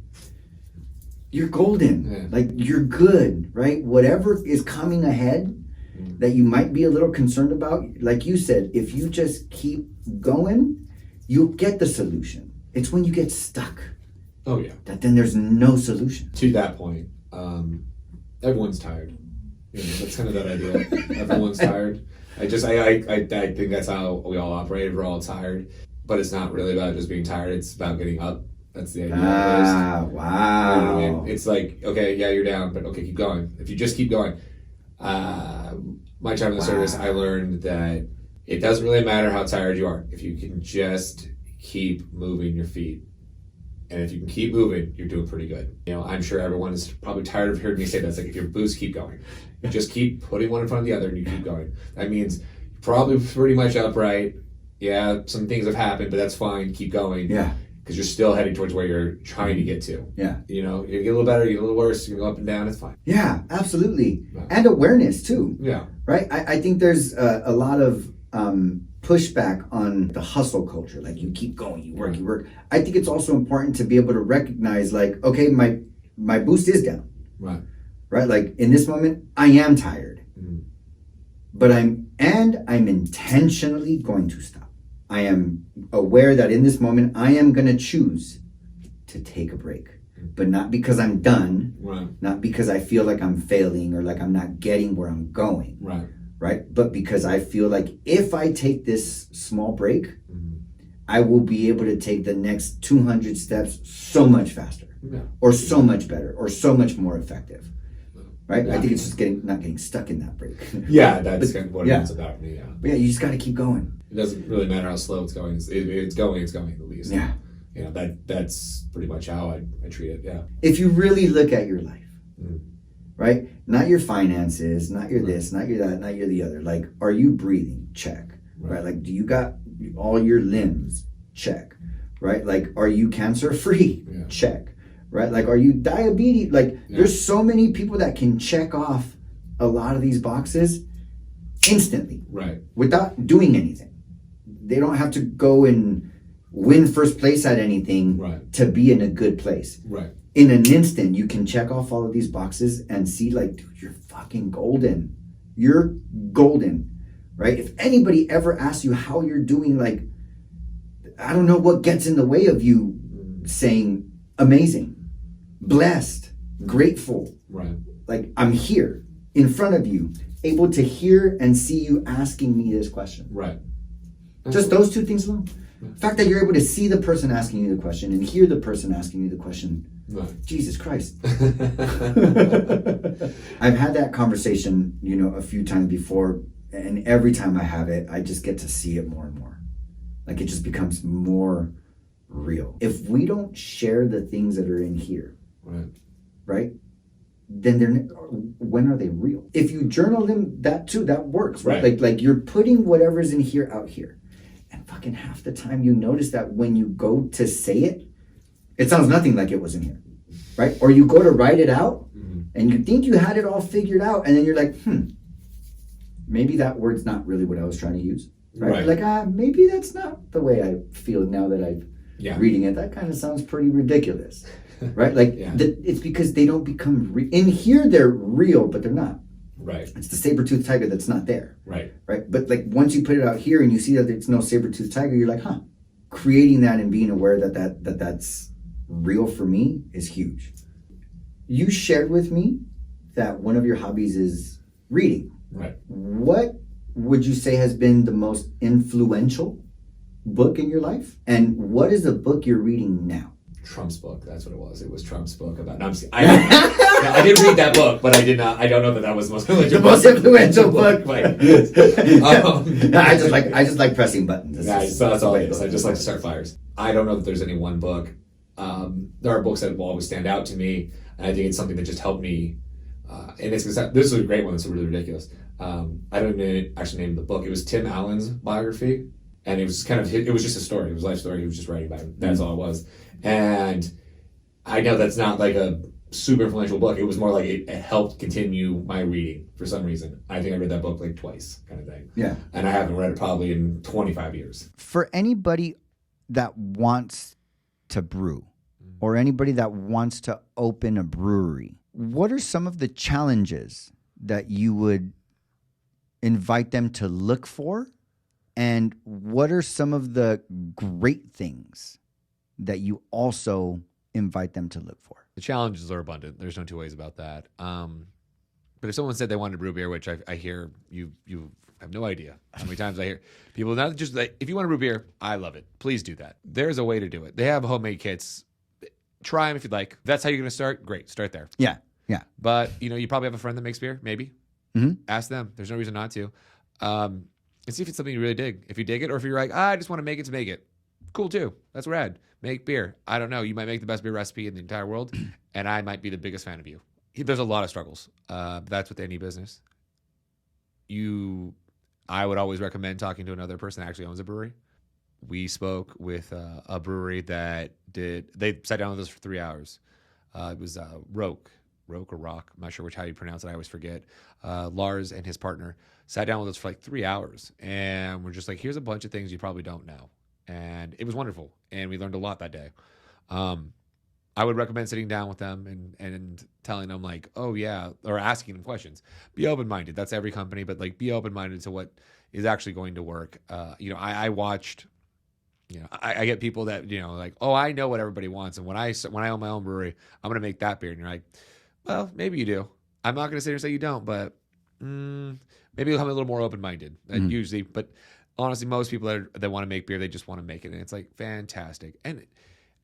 you're golden. Yeah. Like, you're good, right? Whatever is coming ahead that you might be a little concerned about, like you said, if you just keep going, you'll get the solution. It's when you get stuck. Oh, yeah. That then there's no solution. To that point, everyone's tired. You know, that's kind of that idea. Everyone's tired. I think that's how we all operate. We're all tired. But it's not really about just being tired. It's about getting up. That's the idea. Wow. You know what I mean? It's like, okay, yeah, you're down, but okay, keep going. If you just keep going. My time in the service, I learned that it doesn't really matter how tired you are. If you can just keep moving your feet. And if you can keep moving, you're doing pretty good. You know, I'm sure everyone is probably tired of hearing me say that. It's like, if you're boost, keep going. Just keep putting one in front of the other and you keep going. That means you're probably pretty much upright. Yeah, some things have happened, but that's fine. Keep going. Yeah. Because you're still heading towards where you're trying to get to. Yeah. You know, you get a little better, you get a little worse, you go up and down, it's fine. Yeah, absolutely. Yeah. And awareness too. Yeah. Right? I think there's a lot of pushback on the hustle culture. Like, you keep going, you work. I think it's also important to be able to recognize, like, okay, my boost is down. Right. Right? Like, in this moment, I am tired. But I'm intentionally going to stop. I am aware that in this moment, I am going to choose to take a break. But not because I'm done. Right. Not because I feel like I'm failing or like I'm not getting where I'm going. Right. Right? But because I feel like if I take this small break, I will be able to take the next 200 steps so much faster. Yeah. Or so much better. Or so much more effective. Right? Yeah. I think it's just not getting stuck in that break. Yeah, that's kind of what it's about for me, yeah. But yeah, you just got to keep going. It doesn't really matter how slow it's going. It's going at least. Yeah. You know, that's pretty much how I treat it, yeah. If you really look at your life, right? Not your finances, not your this, not your that, not your the other. Like, are you breathing? Check. Right? Like, do you got all your limbs? Check. Right? Like, are you cancer free? Yeah. Check. Right? Like, are you diabetes? Like, there's so many people that can check off a lot of these boxes instantly. Right. Without doing anything. They don't have to go and win first place at anything to be in a good place. Right. In an instant, you can check off all of these boxes and see, like, dude, you're fucking golden. You're golden, right? If anybody ever asks you how you're doing, like, I don't know what gets in the way of you saying amazing, blessed, grateful. Right. Like, I'm here in front of you, able to hear and see you asking me this question. Right. Just those two things alone. The fact that you're able to see the person asking you the question and hear the person asking you the question. Right. Jesus Christ. I've had that conversation, a few times before, and every time I have it, I just get to see it more and more. Like, it just becomes more real. If we don't share the things that are in here, right? Then when are they real? If you journal them, that too, that works, right? Like you're putting whatever's in here out here. And fucking half the time you notice that when you go to say it, it sounds nothing like it was in here, right? Or you go to write it out and you think you had it all figured out, and then you're like, maybe that word's not really what I was trying to use, right? Like, maybe that's not the way I feel now that I'm reading it. That kind of sounds pretty ridiculous, right? Like, it's because they don't become in here. They're real, but they're not. Right. It's the saber-toothed tiger that's not there. Right. Right. But like, once you put it out here and you see that it's no saber-toothed tiger, you're like, creating that and being aware that's real for me is huge. You shared with me that one of your hobbies is reading. Right. What would you say has been the most influential book in your life? And what is the book you're reading now? Trump's book. That's what it was. It was Trump's book about. No, I did read that book, but I did not. I don't know that was the most influential. The most influential book. Right. I just like pressing buttons. That's all it is. I just like to start fires. I don't know that there's any one book. There are books that will always stand out to me, and I think it's something that just helped me. And this is a great one. It's really ridiculous. I don't even actually name the book. It was Tim Allen's biography, and it was it was just a story. It was a life story. He was just writing about it. That's all it was. And I know that's not like a super influential book. It was more like it helped continue my reading for some reason. I think I read that book like twice, kind of thing. Yeah. And I haven't read it probably in 25 years. For anybody that wants to brew or anybody that wants to open a brewery, what are some of the challenges that you would invite them to look for? And what are some of the great things that you also invite them to look for? The challenges are abundant. There's no two ways about that. But if someone said they wanted to brew beer, which I hear, you have no idea how many times I hear people, not just like, if you want to brew beer, I love it. Please do that. There's a way to do it. They have homemade kits. Try them if you'd like. If that's how you're going to start, great. Start there. Yeah. Yeah. But, you probably have a friend that makes beer, maybe. Mm-hmm. Ask them. There's no reason not to. And see if it's something you really dig. If you dig it, or if you're like, I just want to make it to make it. Cool too. That's rad. Make beer. I don't know. You might make the best beer recipe in the entire world, and I might be the biggest fan of you. There's a lot of struggles. That's with any business. I would always recommend talking to another person that actually owns a brewery. We spoke with a brewery that they sat down with us for 3 hours. It was Roke or Rock. I'm not sure how you pronounce it. I always forget. Lars and his partner sat down with us for like 3 hours, and we're just like, here's a bunch of things you probably don't know. And it was wonderful, and we learned a lot that day. I would recommend sitting down with them and telling them like, oh yeah, or asking them questions. Be open-minded. That's every company, but like be open-minded to what is actually going to work. I watched, I get people that, like, oh, I know what everybody wants. And when I own my own brewery, I'm going to make that beer. And you're like, well, maybe you do. I'm not going to sit here and say you don't, but maybe you'll have a little more open-minded usually. But honestly, most people that want to make beer, they just want to make it. And it's like, fantastic. And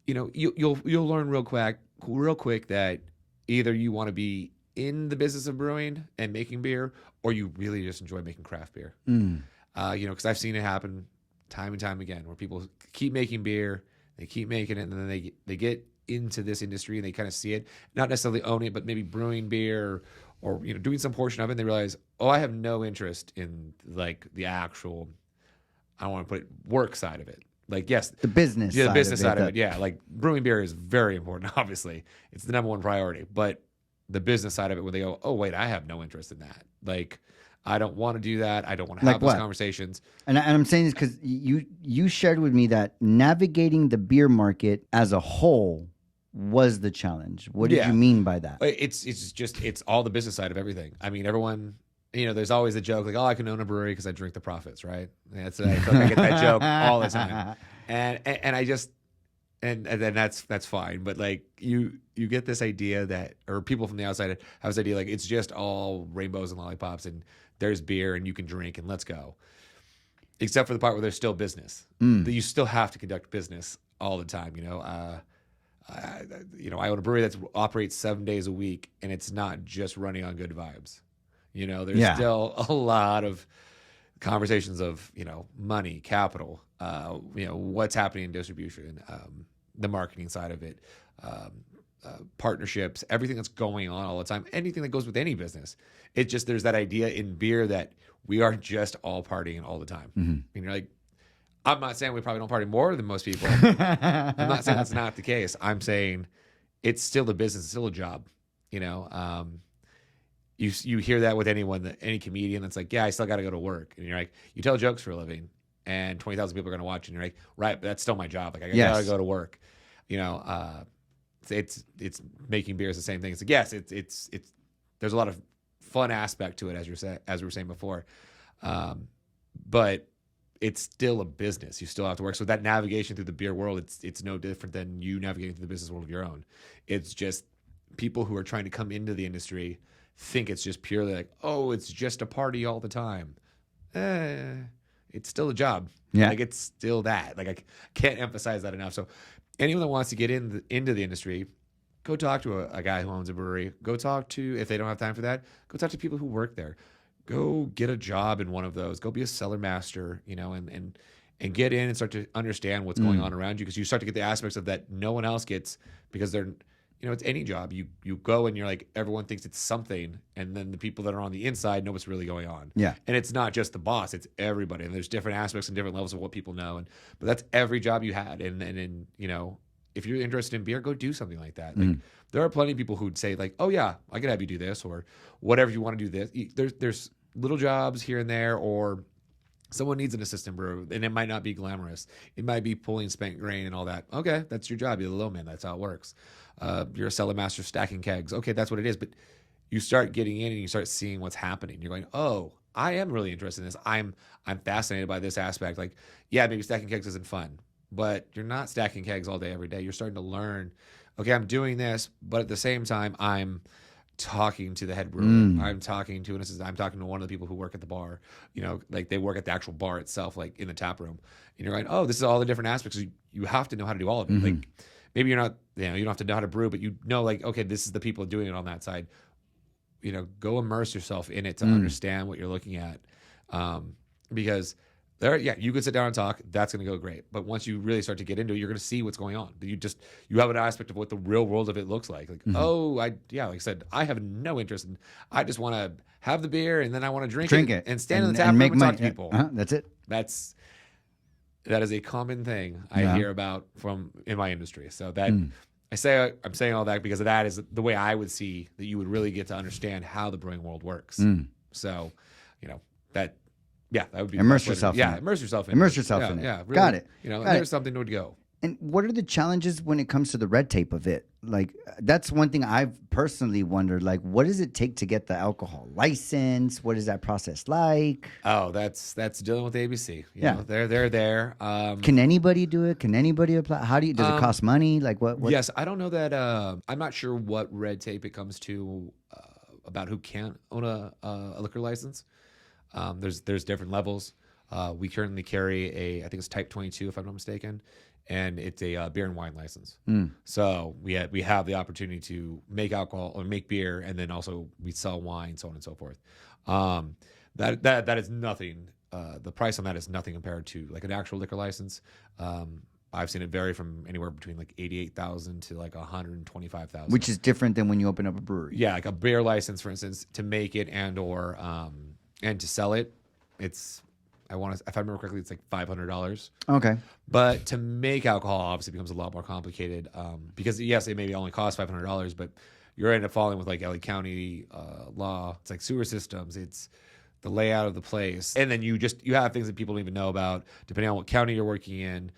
you'll learn real quick that either you want to be in the business of brewing and making beer, or you really just enjoy making craft beer. Because I've seen it happen time and time again, where people keep making beer, they keep making it, and then they get into this industry and they kind of see it, not necessarily owning it, but maybe brewing beer or doing some portion of it. And they realize, oh, I have no interest in like the actual, I don't want to put it, work side of it. Like, yes, the business side of it. Yeah, like brewing beer is very important. Obviously, it's the number one priority. But the business side of it, when they go, oh wait, I have no interest in that. Like, I don't want to do that. I don't want to have those conversations. And I'm saying this because you shared with me that navigating the beer market as a whole was the challenge. What did you mean by that? It's all the business side of everything. I mean, everyone. There's always a joke like, oh, I can own a brewery because I drink the profits, right? I feel like I get that joke all the time, and I just and then that's fine. But like you get this idea that, or people from the outside have this idea like it's just all rainbows and lollipops and there's beer and you can drink and let's go. Except for the part where there's still business. That you still have to conduct business all the time. I own a brewery that operates 7 days a week, and it's not just running on good vibes. There's still a lot of conversations of, money, capital, what's happening in distribution, the marketing side of it, partnerships, everything that's going on all the time, anything that goes with any business. It's just, there's that idea in beer that we are just all partying all the time. And you're like, I'm not saying we probably don't party more than most people. I'm not saying that's not the case. I'm saying it's still a business, it's still a job, You hear that with any comedian that's like, yeah, I still got to go to work. And you're like, you tell jokes for a living and 20,000 people are going to watch. And you're like, right, but that's still my job. Like, I got to go to work. It's making beer is the same thing. It's like, yes, it's there's a lot of fun aspect to it, as we were saying before. But it's still a business. You still have to work. So that navigation through the beer world, it's no different than you navigating through the business world of your own. It's just people who are trying to come into the industry think it's just purely like, oh, it's just a party all the time. It's still a job. Yeah. Like, it's still that. Like, I can't emphasize that enough. So anyone that wants to get into the industry, go talk to a guy who owns a brewery. Go talk to, if they don't have time for that, go talk to people who work there. Go get a job in one of those. Go be a cellar master, and get in and start to understand what's going on around you, because you start to get the aspects of that no one else gets, because they're, it's any job. You go and you're like, everyone thinks it's something, and then the people that are on the inside know what's really going on. Yeah. And it's not just the boss, it's everybody. And there's different aspects and different levels of what people know. But that's every job you had. And if you're interested in beer, go do something like that. Like, there are plenty of people who'd say like, oh yeah, I could have you do this, or whatever you want to do this. There's little jobs here and there, or Someone needs an assistant brewer, and it might not be glamorous. It might be pulling spent grain and all that. Okay, that's your job. You're the low man. That's how it works. You're a cellar master stacking kegs. Okay, that's what it is. But you start getting in and you start seeing what's happening. You're going, oh, I am really interested in this. I'm fascinated by this aspect. Like, yeah, maybe stacking kegs isn't fun, but you're not stacking kegs all day, every day. You're starting to learn, okay, I'm doing this, but at the same time, I'm talking to the head brewer. I'm talking to an assistant. I'm talking to one of the people who work at the bar. Like they work at the actual bar itself, like in the tap room. And you're like, oh, this is all the different aspects. You have to know how to do all of it. Like maybe you're not, you don't have to know how to brew, but like, okay, this is the people doing it on that side. Go immerse yourself in it to understand what you're looking at. Because you could sit down and talk. That's going to go great. But once you really start to get into it, you're going to see what's going on. You have an aspect of what the real world of it looks like. Like, like I said, I have no interest in. I just want to have the beer and then I want to drink it and stand in the tap room and talk to people. That's it. That is a common thing I hear about in my industry. So that I'm saying all that because that is the way I would see that you would really get to understand how the brewing world works. So, that. Yeah, that would be immerse yourself. Immerse yourself in it. Yeah, really, got it. There's something to go. And what are the challenges when it comes to the red tape of it? Like that's one thing I've personally wondered. Like, what does it take to get the alcohol license? What is that process like? Oh, that's dealing with ABC. They're there. Can anybody do it? Can anybody apply? Does it cost money? Like what? Yes, I don't know that. I'm not sure what red tape it comes to about who can't own a liquor license. There's different levels. We currently carry I think it's type 22 if I'm not mistaken, and it's a beer and wine license. So we have the opportunity to make alcohol or make beer, and then also we sell wine, so on and so forth. That is nothing. The price on that is nothing compared to like an actual liquor license. I've seen it vary from anywhere between like $88,000 to like $125,000, which is different than when you open up a brewery. Yeah, like a beer license, for instance, to make it and to sell it, if I remember correctly, it's like $500. Okay. But to make alcohol obviously becomes a lot more complicated because yes, it maybe only costs $500, but you're end up falling with like LA County law. It's like sewer systems. It's the layout of the place, and then you have things that people don't even know about depending on what county you're working in.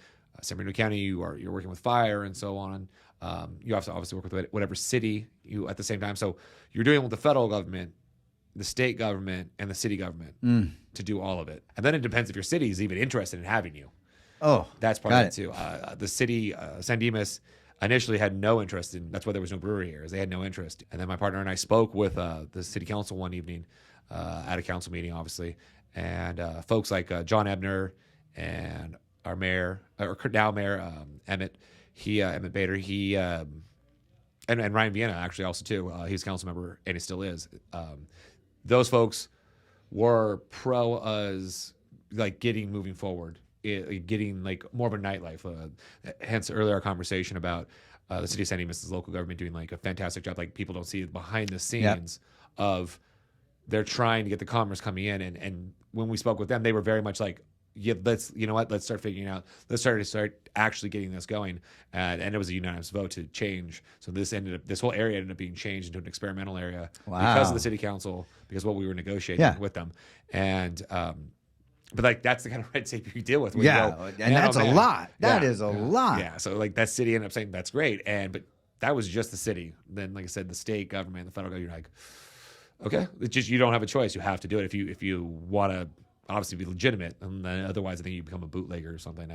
San Bernardino County, you're working with fire and so on. You have to obviously work with whatever city you at the same time. So you're dealing with the federal government, the state government, and the city government to do all of it. And then it depends if your city is even interested in having you. Oh, that's part of it too. The city, San Dimas, initially had no interest in. That's why there was no brewery here. Is they had no interest. And then my partner and I spoke with the city council one evening at a council meeting, obviously, and folks like John Ebner and our mayor, or now mayor Emmett Bader. He and Ryan Vienna actually also too. He's a council member and he still is. Those folks were pro us like moving forward, getting like more of a nightlife. Hence earlier our conversation about the city of San Dimas' local government doing like a fantastic job. Like people don't see behind the scenes of they're trying to get the commerce coming in. And when we spoke with them, they were very much like, yeah, let's start figuring out. Let's start actually getting this going. And it was a unanimous vote to change. So this whole area ended up being changed into an experimental area because of the city council, because what we were negotiating with them. And but like that's the kind of red tape you deal with. And that's a lot. That is a lot. Yeah. So like that city ended up saying that's great, but that was just the city. Then, like I said, the state government, the federal government, you're like, okay, it's just you don't have a choice. You have to do it if you want to. Obviously be legitimate, and then otherwise I think you become a bootlegger or something.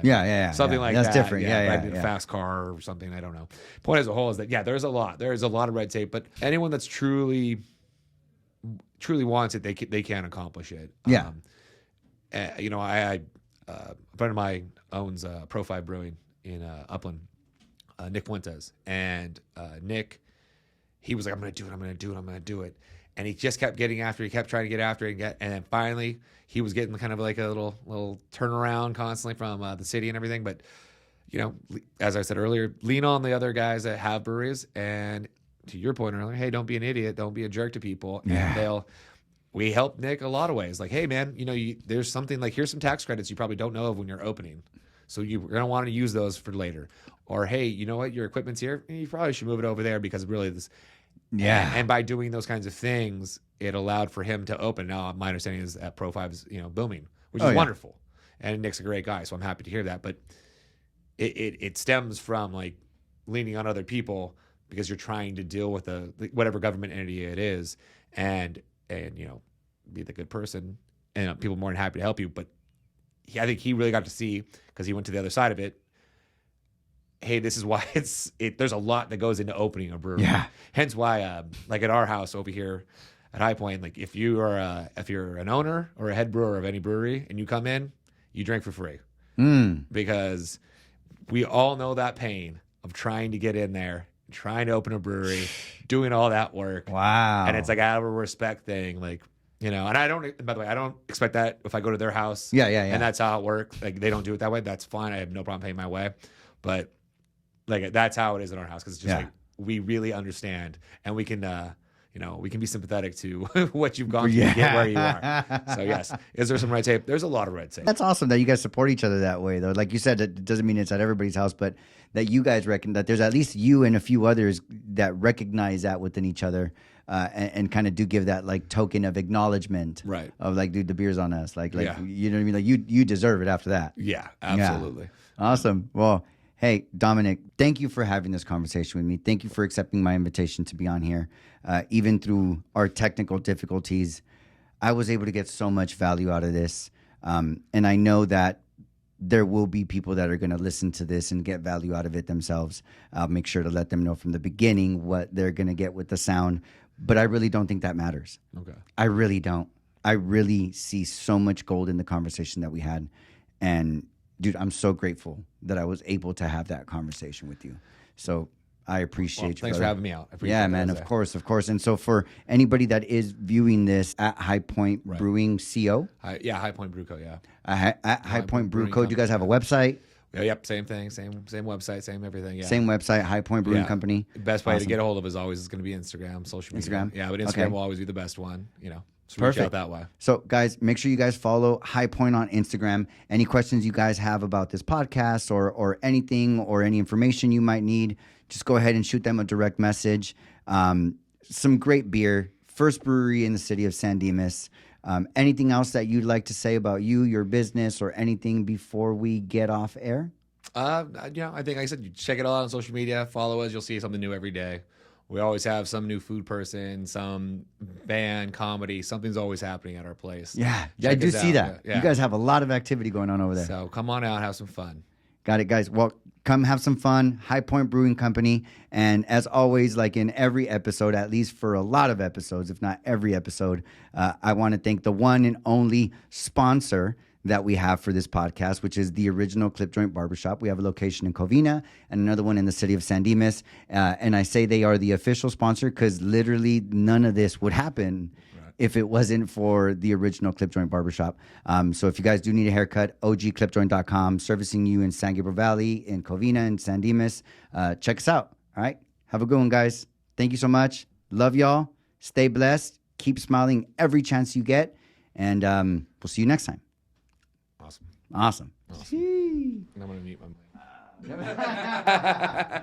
Something like that's that. Different. Riding a fast car or something. I don't know. Point as a whole is that there's a lot of red tape, but anyone that's truly wants it, they can accomplish it. Yeah. A friend of mine owns Pro5 Brewing in Upland, Nick Fuentes, and Nick, he was like, I'm gonna do it. And he just kept getting after it. He kept trying to get after it. And then finally, he was getting kind of like a little turnaround constantly from the city and everything. But, as I said earlier, lean on the other guys that have breweries. And to your point earlier, hey, don't be an idiot. Don't be a jerk to people. Yeah. And we help Nick a lot of ways. Like, hey, man, there's something like, here's some tax credits you probably don't know of when you're opening. So you're going to want to use those for later. Or, hey, you know what? Your equipment's here. You probably should move it over there because really this... Yeah. And by doing those kinds of things, it allowed for him to open. Now, my understanding is that Pro5 is, booming which is wonderful. And Nick's a great guy, so I'm happy to hear that. But it stems from like leaning on other people because you're trying to deal with whatever government entity it is, and be the good person, and people are more than happy to help you. But I think he really got to see, because he went to the other side of it. Hey, this is why there's a lot that goes into opening a brewery. Yeah. Hence why, like at our house over here at Highpoint, like if you're an owner or a head brewer of any brewery and you come in, you drink for free. Because we all know that pain of trying to get in there, trying to open a brewery, doing all that work. Wow. And it's like out of a respect thing, like, and I don't, by the way, I don't expect that if I go to their house. Yeah. And that's how it works. Like they don't do it that way. That's fine. I have no problem paying my way. But like that's how it is in our house, because it's just like we really understand, and we can we can be sympathetic to what you've gone through to get where you are. So yes, is there some red tape? There's a lot of red tape. That's awesome that you guys support each other that way, though. Like you said, it doesn't mean it's at everybody's house, but that you guys reckon that there's at least you and a few others that recognize that within each other, and kind of do give that like token of acknowledgement, right? Of like, dude, the beer's on us, like you know what I mean? Like you deserve it after that. Yeah, absolutely. Yeah. Awesome. Well, hey, Dominic, thank you for having this conversation with me. Thank you for accepting my invitation to be on here. Even through our technical difficulties, I was able to get so much value out of this. And I know that there will be people that are going to listen to this and get value out of it themselves. I'll make sure to let them know from the beginning what they're going to get with the sound. But I really don't think that matters. Okay. I really don't. I really see so much gold in the conversation that we had. And dude, I'm so grateful that I was able to have that conversation with you. So I appreciate you. Thanks for having me out. I appreciate yeah, man, of course. And so for anybody that is viewing this at Highpoint Brewing Co. Highpoint Brew Co. Yeah. At Highpoint Brew Co. Do you guys have a website? Yep, same thing, same website, same everything. Yeah. Same website, Highpoint Brewing Company. The best way to get a hold of is always going to be Instagram, social media. Instagram? Yeah, but Instagram will always be the best one, So Perfect. reach out that way. So, guys, make sure you guys follow Highpoint on Instagram. Any questions you guys have about this podcast or anything or any information you might need, just go ahead and shoot them a direct message. Some great beer. First brewery in the city of San Dimas. Anything else that you'd like to say about you, your business, or anything before we get off air? I think, like I said, you check it all out on social media. Follow us. You'll see something new every day. We always have some new food person, some band, comedy. Something's always happening at our place. Yeah, I do see that. Yeah. You guys have a lot of activity going on over there. So come on out, have some fun. Got it, guys. Well, come have some fun. Highpoint Brewing Company. And as always, like in every episode, at least for a lot of episodes, if not every episode, I want to thank the one and only sponsor that we have for this podcast, which is the original Clip Joint Barbershop. We have a location in Covina and another one in the city of San Dimas. And I say they are the official sponsor because literally none of this would happen if it wasn't for the original Clip Joint Barbershop. So if you guys do need a haircut, ogclipjoint.com, servicing you in San Gabriel Valley, in Covina, and San Dimas. Check us out. All right? Have a good one, guys. Thank you so much. Love y'all. Stay blessed. Keep smiling every chance you get. And we'll see you next time. Awesome. Awesome. I'm going to mute my mic.